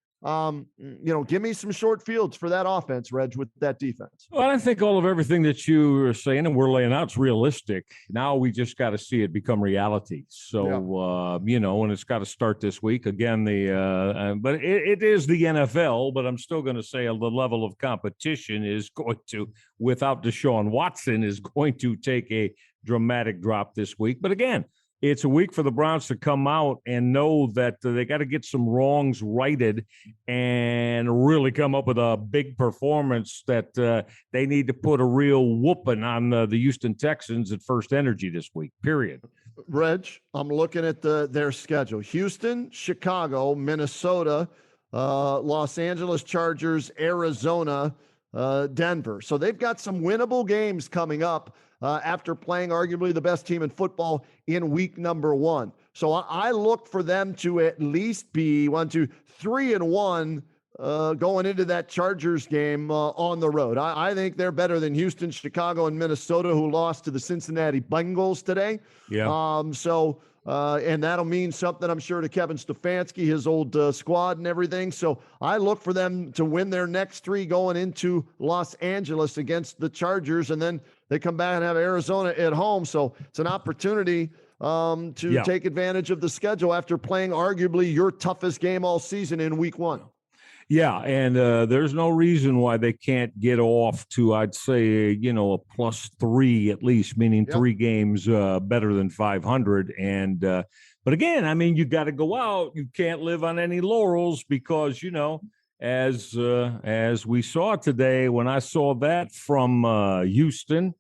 give me some short fields for that offense, Reg, with that defense. Well, I think all of everything that you are saying and we're laying out is realistic. Now we just got to see it become reality. So, and it's got to start this week. Again, but it is the NFL, but I'm still going to say the level of competition is going to, without Deshaun Watson, is going to take a dramatic drop this week. But again, it's a week for the Browns to come out and know that they got to get some wrongs righted and really come up with a big performance that they need to put a real whooping on the Houston Texans at First Energy this week, period. Reg, I'm looking at their schedule. Houston, Chicago, Minnesota, Los Angeles Chargers, Arizona, Denver. So they've got some winnable games coming up after playing arguably the best team in football in week number 1. So I look for them to at least be 3-1 going into that Chargers game on the road. I think they're better than Houston, Chicago, and Minnesota, who lost to the Cincinnati Bengals today. Yeah. And that'll mean something, I'm sure, to Kevin Stefanski, his old squad and everything. So I look for them to win their next 3 going into Los Angeles against the Chargers, and then they come back and have Arizona at home. So it's an opportunity to take advantage of the schedule after playing arguably your toughest game all season in week 1. Yeah, and there's no reason why they can't get off to, I'd say, a +3 at least, meaning 3 games better than 500. And but again, I mean, you got to go out. You can't live on any laurels because, as we saw today, when I saw that from Houston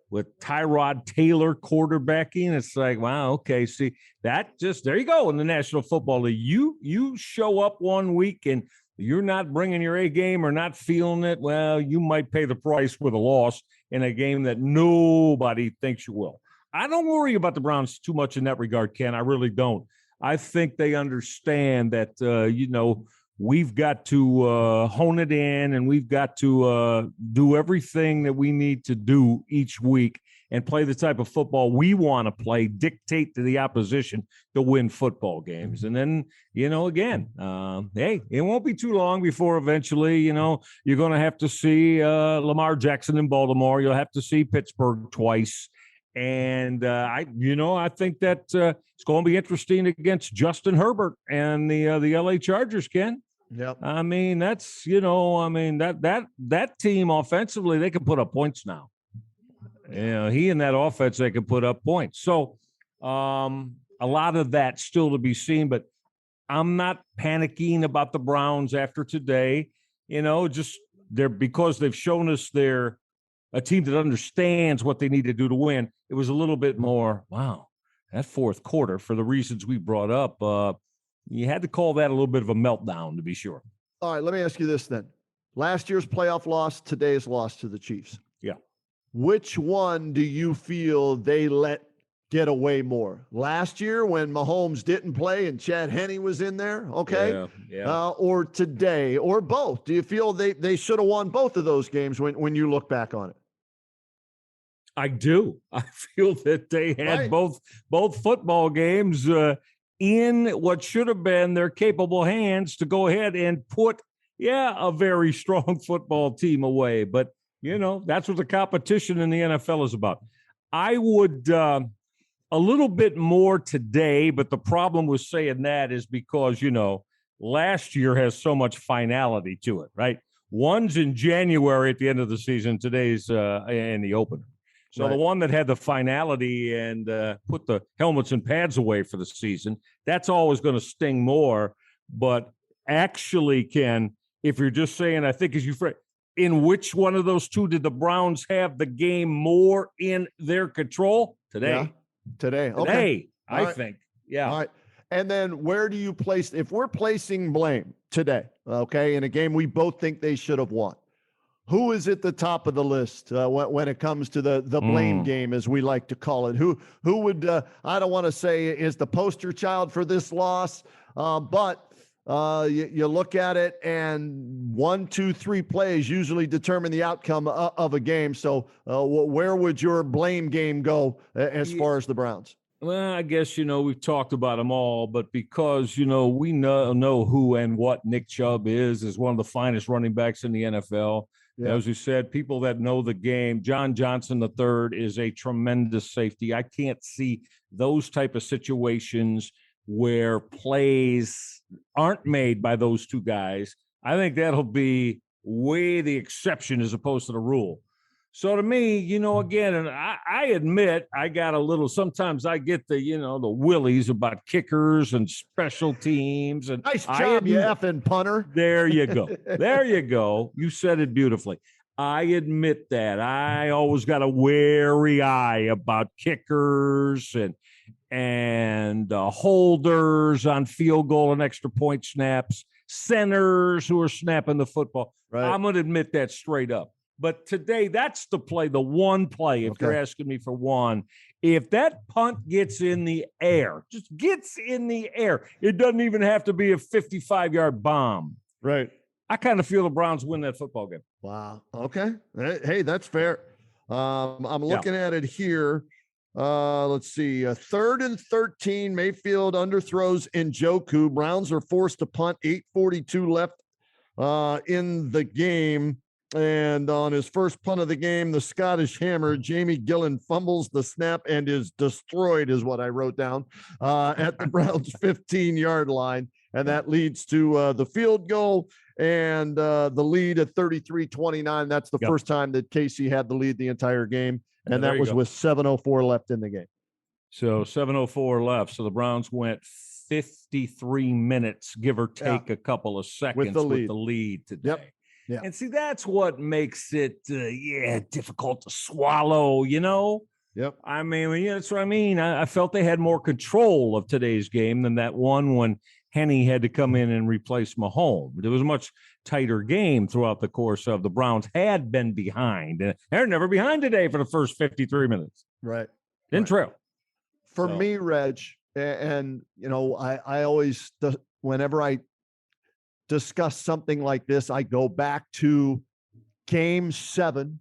with Tyrod Taylor quarterbacking, it's like, wow, okay, see, that just, there you go in the National Football League. You show up one week and you're not bringing your A game or not feeling it, well, you might pay the price with a loss in a game that nobody thinks you will. I don't worry about the Browns too much in that regard, Ken. I really don't. I think they understand that, we've got to hone it in, and we've got to do everything that we need to do each week and play the type of football we want to play, dictate to the opposition to win football games. And then, again, hey, it won't be too long before eventually, you're going to have to see Lamar Jackson in Baltimore. You'll have to see Pittsburgh twice. And I think that it's going to be interesting against Justin Herbert and the LA Chargers, Ken. Yep. I mean, that's, that team offensively, they can put up points now. He and that offense, they can put up points. So a lot of that still to be seen, but I'm not panicking about the Browns after today, just because they've shown us they're a team that understands what they need to do to win. It was a little bit more, wow, that fourth quarter, for the reasons we brought up, you had to call that a little bit of a meltdown, to be sure. All right, let me ask you this then. Last year's playoff loss, today's loss to the Chiefs. Yeah. Which one do you feel they let get away more? Last year when Mahomes didn't play and Chad Henne was in there, okay? Yeah. Or today, or both? Do you feel they should have won both of those games when you look back on it? I do. I feel that they had both football games in what should have been their capable hands to go ahead and put, a very strong football team away. But, that's what the competition in the NFL is about. I would a little bit more today, but the problem with saying that is because, last year has so much finality to it, right? One's in January at the end of the season. Today's in the opener. So the one that had the finality and put the helmets and pads away for the season, that's always going to sting more. But actually, Ken, if you're just saying, I think as you phrase, in which one of those two did the Browns have the game more in their control? Today. Yeah. Today. Okay. I right. think. Yeah. All right. And then where do you place, if we're placing blame today, okay, in a game we both think they should have won, who is at the top of the list when it comes to the blame game, as we like to call it? Who would, I don't want to say is the poster child for this loss, but you look at it and 1, 2, 3 plays usually determine the outcome of a game. So where would your blame game go as far as the Browns? Well, I guess, we've talked about them all, but because, we know who and what Nick Chubb is one of the finest running backs in the NFL. Yeah. As you said, people that know the game, John Johnson III is a tremendous safety. I can't see those type of situations where plays aren't made by those two guys. I think that'll be way the exception as opposed to the rule. So to me, again, and I admit I got a little, sometimes I get the, the willies about kickers and special teams. And nice job, you effing punter. There you go. There you go. You said it beautifully. I admit that. I always got a wary eye about kickers and holders on field goal and extra point snaps, centers who are snapping the football. Right. I'm going to admit that straight up. But today, that's the play, the one play, if you're asking me for one. If that punt gets in the air, just gets in the air, it doesn't even have to be a 55-yard bomb. Right. I kind of feel the Browns win that football game. Wow. Okay. Hey, that's fair. I'm looking at it here. Let's see. 3rd and 13. Mayfield underthrows Njoku. Browns are forced to punt. 8:42 left in the game. And on his first punt of the game, the Scottish Hammer, Jamie Gillen, fumbles the snap and is destroyed, is what I wrote down, at the Browns' 15-yard line. And that leads to the field goal and the lead at 33-29. That's the first time that Casey had the lead the entire game. And that was with 7:04 left in the game. So 7:04 left. So the Browns went 53 minutes, give or take a couple of seconds with the lead today. Yep. Yeah. And see, that's what makes it, difficult to swallow, you know? Yep. I mean, that's what I mean. I felt they had more control of today's game than that one when Henne had to come in and replace Mahomes. It was a much tighter game throughout the course of the Browns had been behind. And they're never behind today for the first 53 minutes. Right. Didn't trail. For me, Reg, and, you know, I always, whenever I discuss something like this, I go back to Game 7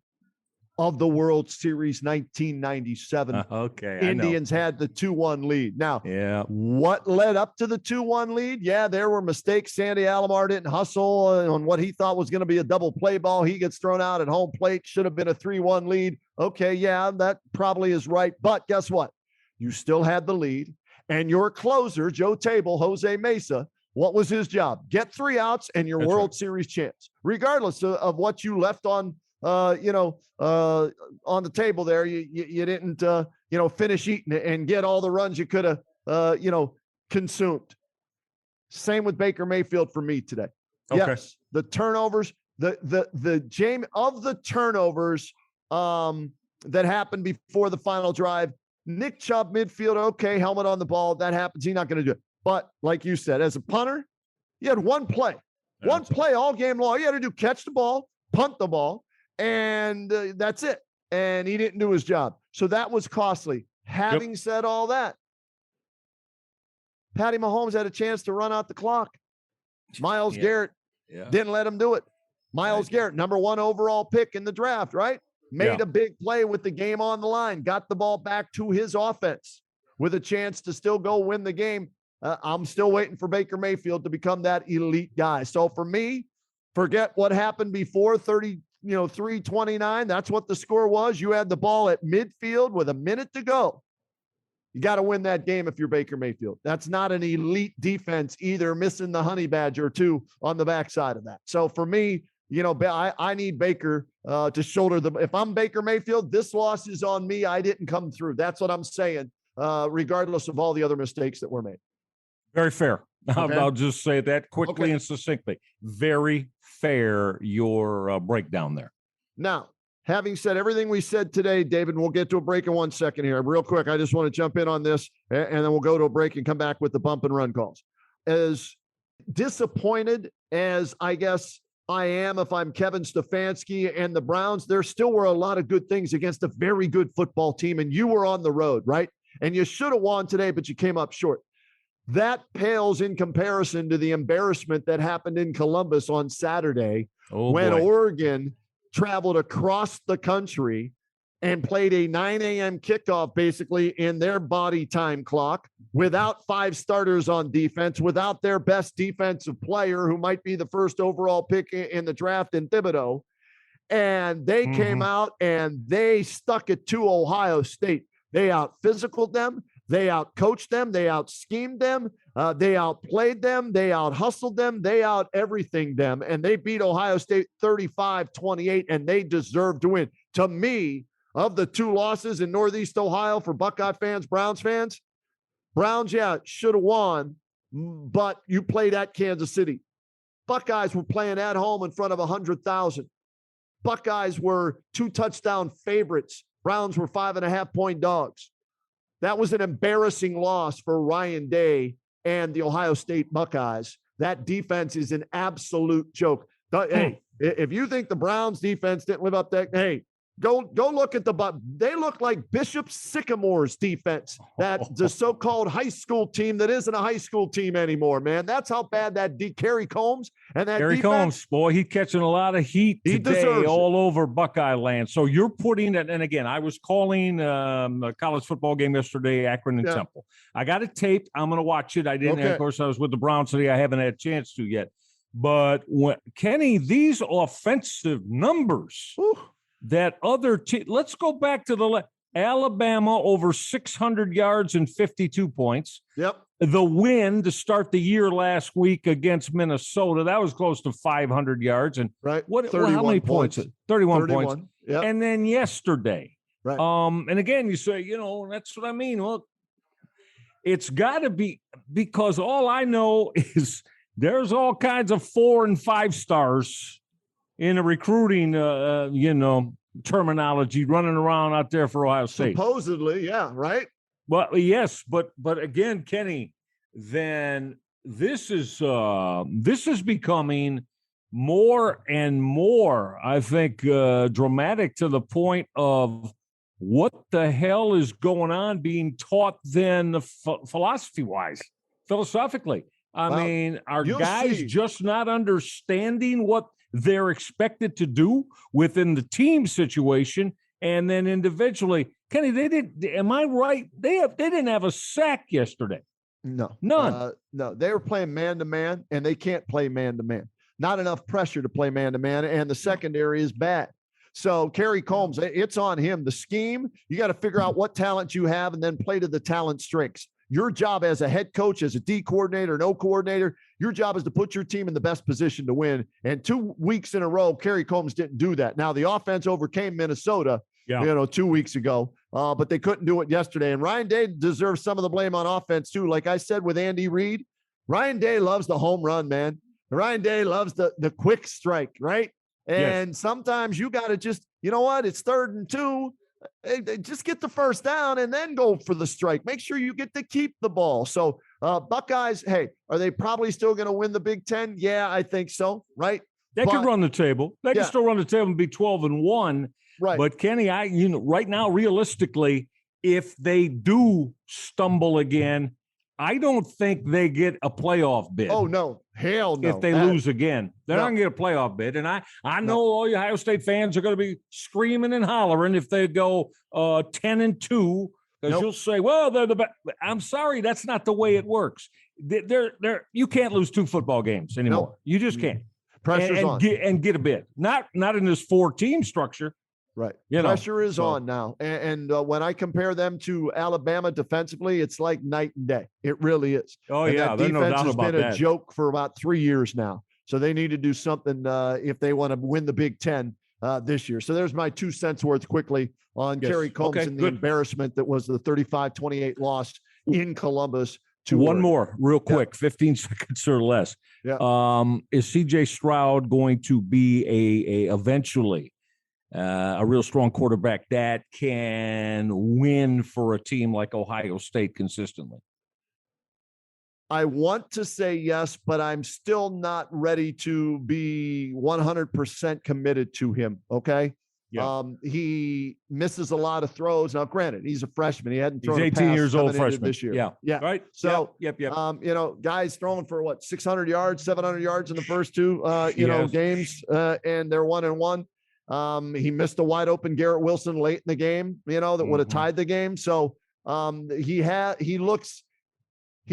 of the World Series 1997. Okay. Indians had the 2-1 lead. Now, what led up to the 2-1 lead? Yeah, there were mistakes. Sandy Alomar didn't hustle on what he thought was going to be a double play ball. He gets thrown out at home plate. Should have been a 3-1 lead. Okay, yeah, that probably is right. But guess what? You still had the lead. And your closer, Joe Table, Jose Mesa, what was his job? Get 3 outs and your World Series chance, regardless of what you left on, on the table there. You didn't, finish eating it and get all the runs you could have, consumed. Same with Baker Mayfield for me today. Okay. Yes, the turnovers, the James of the turnovers that happened before the final drive. Nick Chubb, midfield, okay, helmet on the ball. That happens. He's not going to do it. But like you said, as a punter, you had one play. One play all game long. You had to do catch the ball, punt the ball, and that's it. And he didn't do his job. So that was costly. Having said all that, Patty Mahomes had a chance to run out the clock. Myles Garrett didn't let him do it. Myles Garrett, number 1 overall pick in the draft, right? Made a big play with the game on the line, got the ball back to his offense with a chance to still go win the game. I'm still waiting for Baker Mayfield to become that elite guy. So for me, forget what happened before 3:29. That's what the score was. You had the ball at midfield with a minute to go. You got to win that game if you're Baker Mayfield. That's not an elite defense either, missing the honey badger or 2 on the backside of that. So for me, I need Baker to shoulder the. If I'm Baker Mayfield, this loss is on me. I didn't come through. That's what I'm saying, regardless of all the other mistakes that were made. Very fair. Okay. I'll just say that quickly and succinctly. Very fair, your breakdown there. Now, having said everything we said today, David, we'll get to a break in 1 second here. Real quick, I just want to jump in on this, and then we'll go to a break and come back with the bump and run calls. As disappointed as I guess I am if I'm Kevin Stefanski and the Browns, there still were a lot of good things against a very good football team, and you were on the road, right? And you should have won today, but you came up short. That pales in comparison to the embarrassment that happened in Columbus on Saturday when Oregon traveled across the country and played a 9 a.m. kickoff basically in their body time clock without 5 starters on defense, without their best defensive player who might be the first overall pick in the draft in Thibodeau. And they came out and they stuck it to Ohio State. They out-physicaled them. They out-coached them. They out-schemed them. They outplayed them. They out-hustled them. They out-everything them. And they beat Ohio State 35-28, and they deserved to win. To me, of the 2 losses in Northeast Ohio for Buckeye fans, Browns fans, Browns, should have won, but you played at Kansas City. Buckeyes were playing at home in front of 100,000. Buckeyes were 2-touchdown favorites. Browns were 5.5-point dogs. That was an embarrassing loss for Ryan Day and the Ohio State Buckeyes. That defense is an absolute joke. Hey, if you think the Browns defense didn't live up to, hey, Go look at they look like Bishop Sycamore's defense. That's the so-called high school team that isn't a high school team anymore, man. That's how bad that Kerry Combs and that Kerry Combs, boy, he's catching a lot of heat today all over Buckeye land. So you're putting it, and again, I was calling a college football game yesterday, Akron and Temple. I got it taped. I'm going to watch it. I didn't. Of course, I was with the Browns today. I haven't had a chance to yet. But Kenny, these offensive numbers. Ooh. That other let's go back to Alabama over 600 yards and 52 points. Yep. The win to start the year last week against Minnesota, that was close to 500 yards. And right. How many points? 31 points. Yep. And then yesterday. Right. And again, you say, that's what I mean. Well, it's got to be, because all I know is there's all kinds of 4 and 5 stars in a recruiting, terminology running around out there for Ohio State. Supposedly, yeah, right? Well, yes, but again, Kenny, then this is becoming more and more, I think, dramatic to the point of what the hell is going on being taught then philosophy-wise, philosophically. I mean, are guys just not understanding what they're expected to do within the team situation, and then individually? Kenny, they didn't. Am I right? They didn't have a sack yesterday. No, none. No, they were playing man to man, and they can't play man to man. Not enough pressure to play man to man, and the secondary is bad. So Kerry Combs, it's on him. The scheme, you got to figure out what talent you have, and then play to the talent strengths. Your job as a head coach, as a D coordinator, no coordinator, your job is to put your team in the best position to win. And 2 weeks in a row, Kerry Combs didn't do that. Now, the offense overcame Minnesota, 2 weeks ago, but they couldn't do it yesterday. And Ryan Day deserves some of the blame on offense, too. Like I said with Andy Reid, Ryan Day loves the home run, man. Ryan Day loves the quick strike, right? And sometimes you got to just, it's 3rd and 2. Just get the first down and then go for the strike. Make sure you get to keep the ball. So Buckeyes, hey, are they probably still going to win the Big Ten? Yeah, I think so. Right. They can run the table. They can still run the table and be 12-1. Right. But Kenny, right now, realistically, if they do stumble again, I don't think they get a playoff bid. Oh, no. Hell no. If they lose again. They're not going to get a playoff bid. And I know all you Ohio State fans are going to be screaming and hollering if they go 10-2, because you'll say, well, they're the best. I'm sorry, that's not the way it works. You can't lose 2 football games anymore. No. You just can't. Pressure's on. Get a bid. Not in this 4-team structure. Right. Pressure is on now. And when I compare them to Alabama defensively, it's like night and day. It really is. Oh, and yeah. That defense has been a joke for about 3 years now. So they need to do something if they want to win the Big Ten this year. So there's my 2 cents worth quickly on Kerry Combs and the embarrassment that was the 35-28 loss in Columbus. One more real quick, 15 seconds or less. Yeah. Is CJ Stroud going to be eventually a real strong quarterback that can win for a team like Ohio State consistently? I want to say yes, but I'm still not ready to be 100% committed to him. Okay. Yeah. He misses a lot of throws. Now, granted, he's a freshman. He hadn't thrown. He's 18 years old freshman this year. Yeah. Right. So, yep. Guys throwing for 600 yards, 700 yards in the first 2, games, and they're 1-1. He missed a wide open Garrett Wilson late in the game, that would have tied the game. So he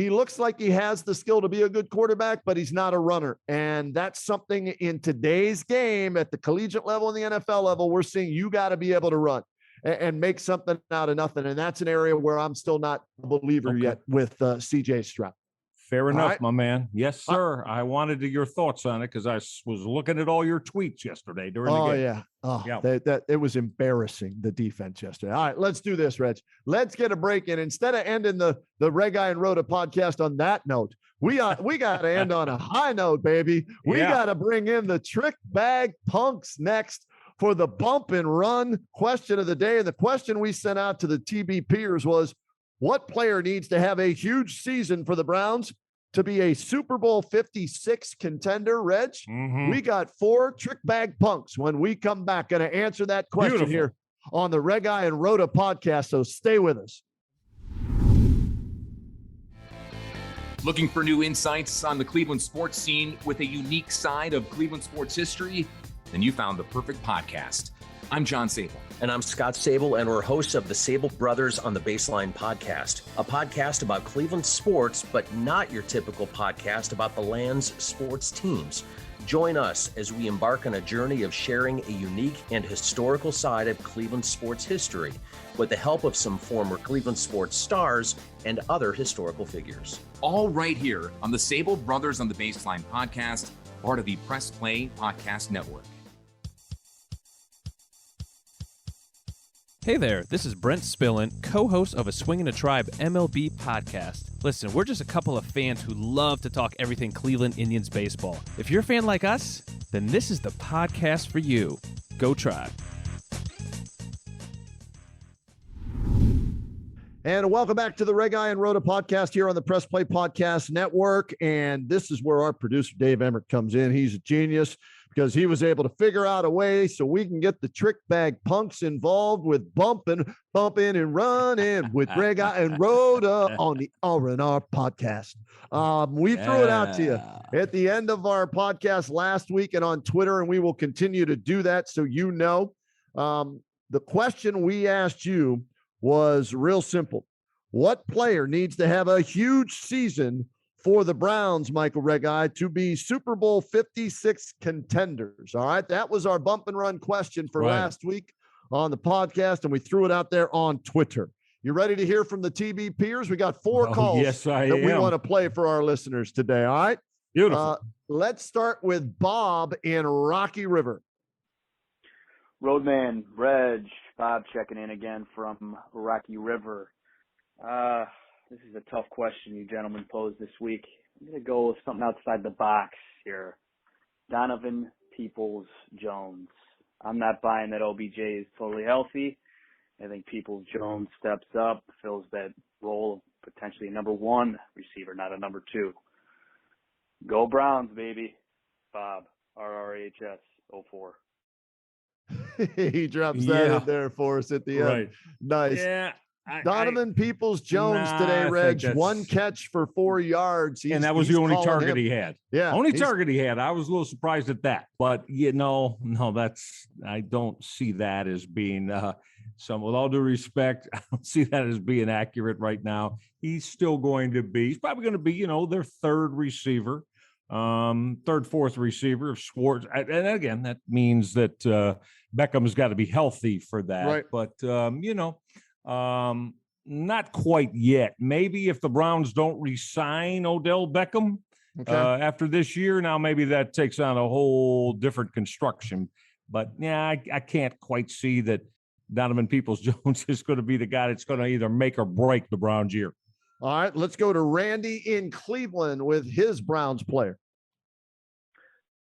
looks like he has the skill to be a good quarterback, but he's not a runner. And that's something in today's game at the collegiate level and the NFL level, we're seeing you got to be able to run and make something out of nothing. And that's an area where I'm still not a believer yet with CJ Stroud. Fair enough, my man. Yes, sir. I wanted your thoughts on it because I was looking at all your tweets yesterday during the game. It was embarrassing, the defense yesterday. All right, let's do this, Reg. Let's get a break in. Instead of ending the Reg and Rhoda podcast on that note, we got to end on a high note, baby. We got to bring in the trick bag punks next for the bump and run question of the day. And the question we sent out to the TB peers was, what player needs to have a huge season for the Browns to be a Super Bowl 56 contender, Reg? We got 4 trick bag punks when we come back. Going to answer that question here on the Red Guy and Rhoda podcast, so stay with us. Looking for new insights on the Cleveland sports scene with a unique side of Cleveland sports history? Then you found the perfect podcast. I'm John Sable. And I'm Scott Sable, and we're hosts of the Sable Brothers on the Baseline podcast, a podcast about Cleveland sports, but not your typical podcast about the land's sports teams. Join us as we embark on a journey of sharing a unique and historical side of Cleveland sports history with the help of some former Cleveland sports stars and other historical figures. All right here on the Sable Brothers on the Baseline podcast, part of the Press Play Podcast Network. Hey there, this is Brent Spillin, co-host of a Swingin' a Tribe MLB podcast. Listen, we're just a couple of fans who love to talk everything Cleveland Indians baseball. If you're a fan like us, then this is the podcast for you. Go Tribe. And welcome back to the Red Guy and Rhoda podcast here on the Press Play Podcast Network. And this is where our producer, Dave Emmert, comes in. He's a genius because he was able to figure out a way so we can get the trick bag punks involved with bumping and running with Red Guy and Rhoda on the R&R podcast. We threw it out to you at the end of our podcast last week and on Twitter, and we will continue to do that so you know. The question we asked you was real simple. What player needs to have a huge season for the Browns, Michael Regai, to be Super Bowl 56 contenders? All right. That was our bump and run question for last week on the podcast, and we threw it out there on Twitter. You ready to hear from the TB peers? We got 4 calls that we want to play for our listeners today. All right. Beautiful. Let's start with Bob in Rocky River. Roadman, Reg, Bob checking in again from Rocky River. This is a tough question you gentlemen posed this week. I'm going to go with something outside the box here. Donovan Peoples-Jones. I'm not buying that OBJ is totally healthy. I think Peoples-Jones steps up, fills that role, potentially a number 1 receiver, not a number 2. Go Browns, baby. Bob, RRHS 04. He drops that in there for us at the end. Nice. Yeah. Donovan Peoples-Jones today, Reg, 1 catch for 4 yards. And that was the only target he had. Yeah. Only target he had. I was a little surprised at that. But, I don't see that as being, with all due respect, I don't see that as being accurate right now. He's probably going to be, their third receiver. Third, fourth receiver of Schwartz. And again, that means that Beckham's got to be healthy for that. Right. But, not quite yet. Maybe if the Browns don't re-sign Odell Beckham after this year, now maybe that takes on a whole different construction. But, I can't quite see that Donovan Peoples-Jones is going to be the guy that's going to either make or break the Browns year. All right, let's go to Randy in Cleveland with his Browns player.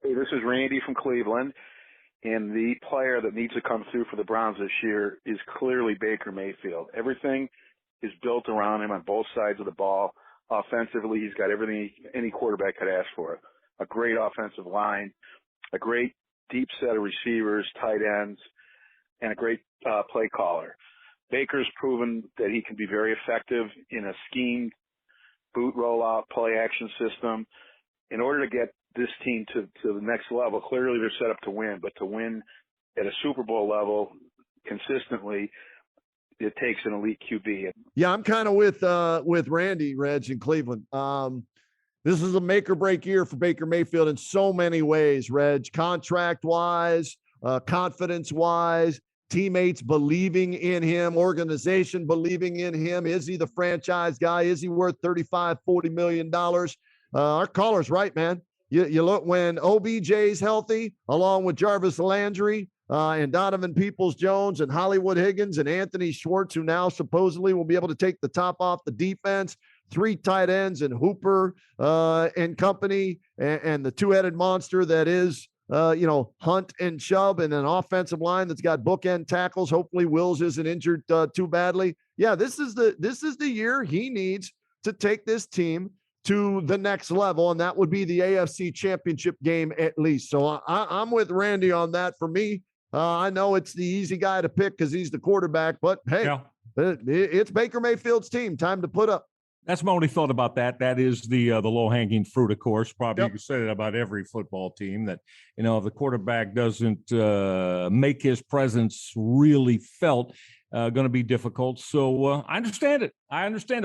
Hey, this is Randy from Cleveland, and the player that needs to come through for the Browns this year is clearly Baker Mayfield. Everything is built around him on both sides of the ball. Offensively, he's got everything any quarterback could ask for. A great offensive line, a great deep set of receivers, tight ends, and a great play caller. Baker's proven that he can be very effective in a schemed boot rollout play action system. In order to get this team to the next level, clearly they're set up to win, but to win at a Super Bowl level consistently, it takes an elite QB. Yeah, I'm kind of with Randy, Reg, in Cleveland. This is a make or break year for Baker Mayfield in so many ways, Reg. Contract-wise, confidence-wise, teammates believing in him, organization believing in him. Is he the franchise guy? Is he worth $35, $40 million? Our caller's right, man. You look when OBJ's healthy, along with Jarvis Landry and Donovan Peoples-Jones and Hollywood Higgins and Anthony Schwartz, who now supposedly will be able to take the top off the defense. 3 tight ends and Hooper and company and the 2-headed monster that is Hunt and Chubb, and an offensive line that's got bookend tackles. Hopefully Wills isn't injured too badly. Yeah, this is the year he needs to take this team to the next level, and that would be the AFC Championship game at least. So I'm with Randy on that. For me, I know it's the easy guy to pick because he's the quarterback, but hey, it's Baker Mayfield's team. Time to put up. That's my only thought about that. That is the low-hanging fruit, of course. Probably you can say that about every football team, that, if the quarterback doesn't make his presence really felt, going to be difficult. So I understand it.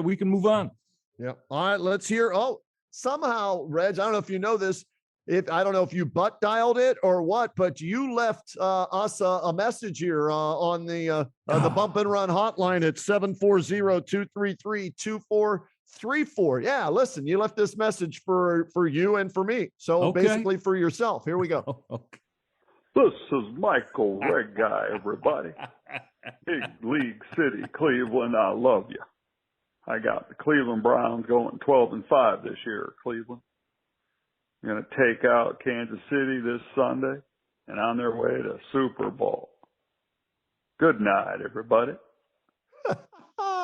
We can move on. Yeah. All right, let's hear. Oh, somehow, Reg, I don't know if you know this. I don't know if you butt dialed it or what, but you left us a message here on the Bump and Run hotline at 740-233-2434. Yeah, listen, you left this message for you and for me. So basically for yourself. Here we go. This is Michael, Red Guy, everybody. Big League City, Cleveland, I love you. I got the Cleveland Browns going 12-5 this year, Cleveland. We're going to take out Kansas City this Sunday and on their way to Super Bowl. Good night, everybody.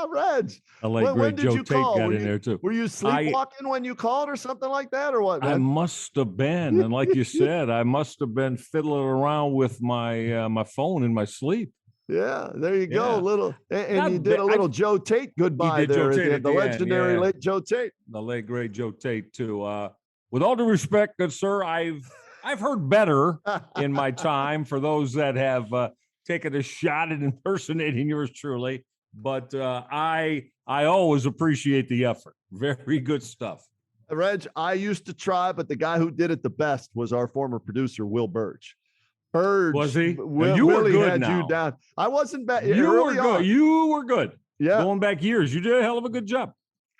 Reg. When did you call? Got in there too. Were you sleepwalking when you called or something like that, or what? Man? I must have been, and like you said, I must have been fiddling around with my phone in my sleep. Yeah, there you go. And you did a little Joe Tate goodbye there. The legendary late Joe Tate. The late great Joe Tate too. With all due respect, good sir, I've heard better in my time for those that have taken a shot at impersonating yours truly. But I always appreciate the effort. Very good stuff. Reg, I used to try, but the guy who did it the best was our former producer, Will Burge. Was he? You were good had now. you down. I wasn't bad. You were good. On. You were good. Yeah. Going back years, you did a hell of a good job.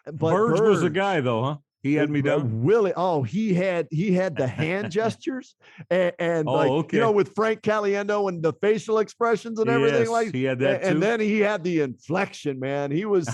But Burge was the guy, though, huh? He had me down. Willie, he had the hand gestures and with Frank Caliendo and the facial expressions and everything like. He had that too. And then he had the inflection, man. He was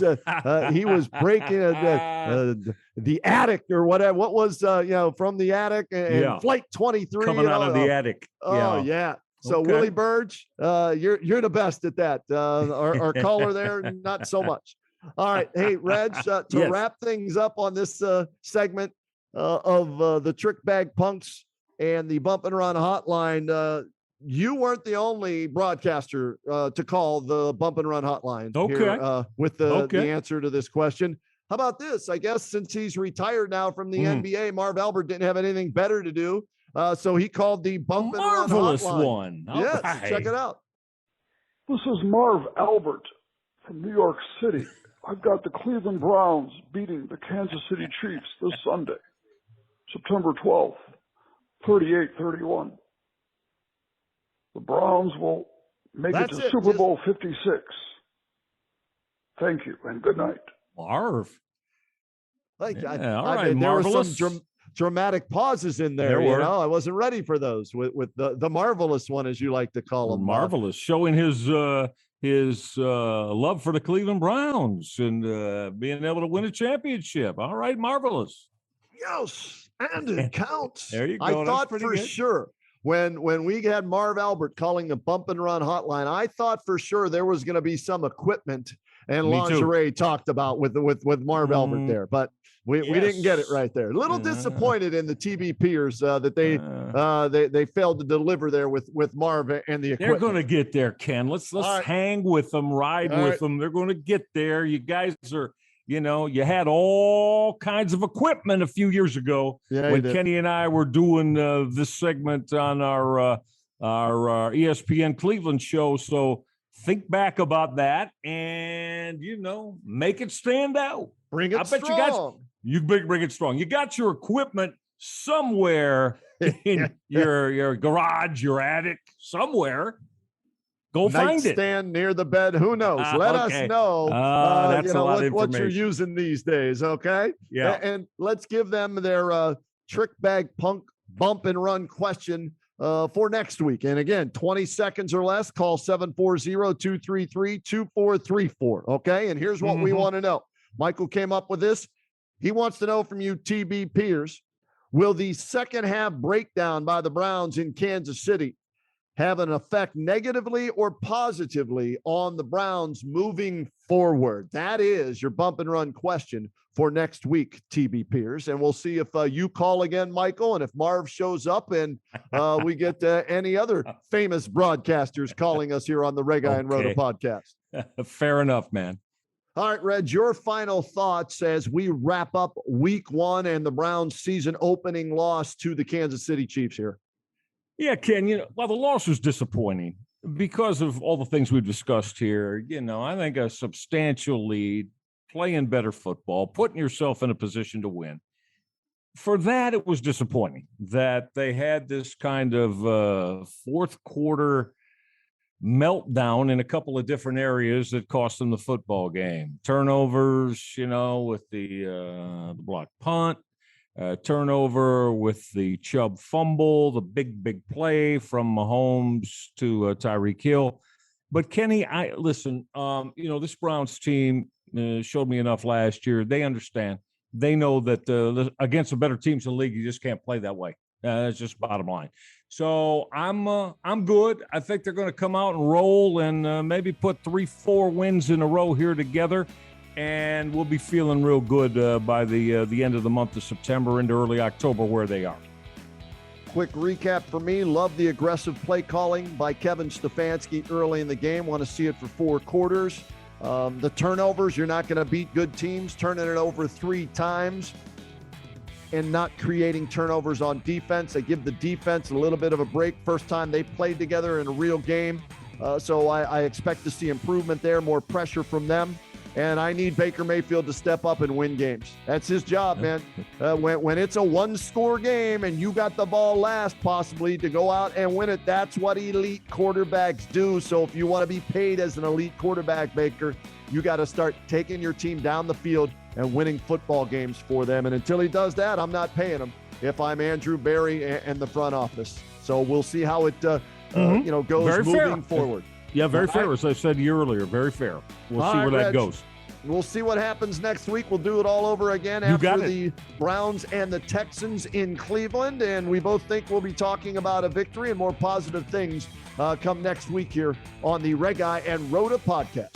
breaking the attic or whatever. What was from the attic and Flight 23 coming out of the attic. Oh yeah. So Willie Burge, you're the best at that. Our caller there, not so much. All right. Hey, Reg, to wrap things up on this segment of the Trick Bag Punks and the Bump and Run hotline, you weren't the only broadcaster to call the Bump and Run hotline here, with the answer to this question. How about this? I guess since he's retired now from the NBA, Marv Albert didn't have anything better to do. So he called the Bump and Run hotline. Marvelous one. Yes, check it out. This is Marv Albert from New York City. I've got the Cleveland Browns beating the Kansas City Chiefs this Sunday, September 12th, 38-31. The Browns will make it to Super Bowl 56. Thank you, and good night. Marv. All right, there were some dramatic pauses in there. I wasn't ready for those with the marvelous one, as you like to call him. Marvelous, showing his love for the Cleveland Browns and being able to win a championship. All right, marvelous. Yes, and it counts. There you go. I thought for sure when we had Marv Albert calling the Bump and Run hotline, I thought for sure there was going to be some equipment and lingerie talked about with Marv Albert there, but we didn't get it right there. A little disappointed in the TBPers that they failed to deliver there with Marv and the equipment. They're going to get there, Ken. Let's hang with them, ride with them. They're going to get there. You guys are, you had all kinds of equipment a few years ago when Kenny and I were doing this segment on our ESPN Cleveland show. So think back about that and, make it stand out. Bring it strong. You bring it strong. You got your equipment somewhere in your garage, your attic, somewhere. Go find it. Stand near the bed. Who knows? Let us know. That's a lot of what you're using these days. Okay. Yeah. And let's give them their Trick Bag Punk Bump and Run question for next week. And again, 20 seconds or less, call 740-233-2434. Okay. And here's what we want to know. Michael came up with this. He wants to know from you, TBPers, will the second half breakdown by the Browns in Kansas City have an effect negatively or positively on the Browns moving forward? That is your bump and run question for next week, TB Pierce. And we'll see if you call again, Michael, and if Marv shows up and we get any other famous broadcasters calling us here on the Red Guy and Rhoda podcast. Fair enough, man. All right, Reg, your final thoughts as we wrap up week one and the Browns season opening loss to the Kansas City Chiefs here. Yeah, Ken, the loss was disappointing because of all the things we've discussed here. I think a substantial lead, playing better football, putting yourself in a position to win. For that, it was disappointing that they had this kind of fourth quarter meltdown in a couple of different areas that cost them the football game. Turnovers, with the blocked punt. Turnover with the Chubb fumble, the big play from Mahomes to Tyreek Hill. But Kenny, listen, this Browns team showed me enough last year. They understand. They know that against the better teams in the league, you just can't play that way. That's just bottom line. So I'm good. I think they're going to come out and roll and maybe put 3-4 wins in a row here together. And we'll be feeling real good by the end of the month of September into early October where they are. Quick recap for me. Love the aggressive play calling by Kevin Stefanski early in the game. Want to see it for 4 quarters. The turnovers, you're not going to beat good teams turning it over 3 times and not creating turnovers on defense. They give the defense a little bit of a break. First time they played together in a real game. So I expect to see improvement there, more pressure from them. And I need Baker Mayfield to step up and win games. That's his job, man. When it's a 1-score game and you got the ball last possibly to go out and win it, that's what elite quarterbacks do. So if you want to be paid as an elite quarterback, Baker, you got to start taking your team down the field and winning football games for them. And until he does that, I'm not paying him if I'm Andrew Berry and the front office. So we'll see how it goes very moving forward. Yeah, very fair. As I said to you earlier, very fair. We'll see where that goes. We'll see what happens next week. We'll do it all over again after the Browns and the Texans in Cleveland. And we both think we'll be talking about a victory and more positive things come next week here on the Red Guy and Rhoda podcast.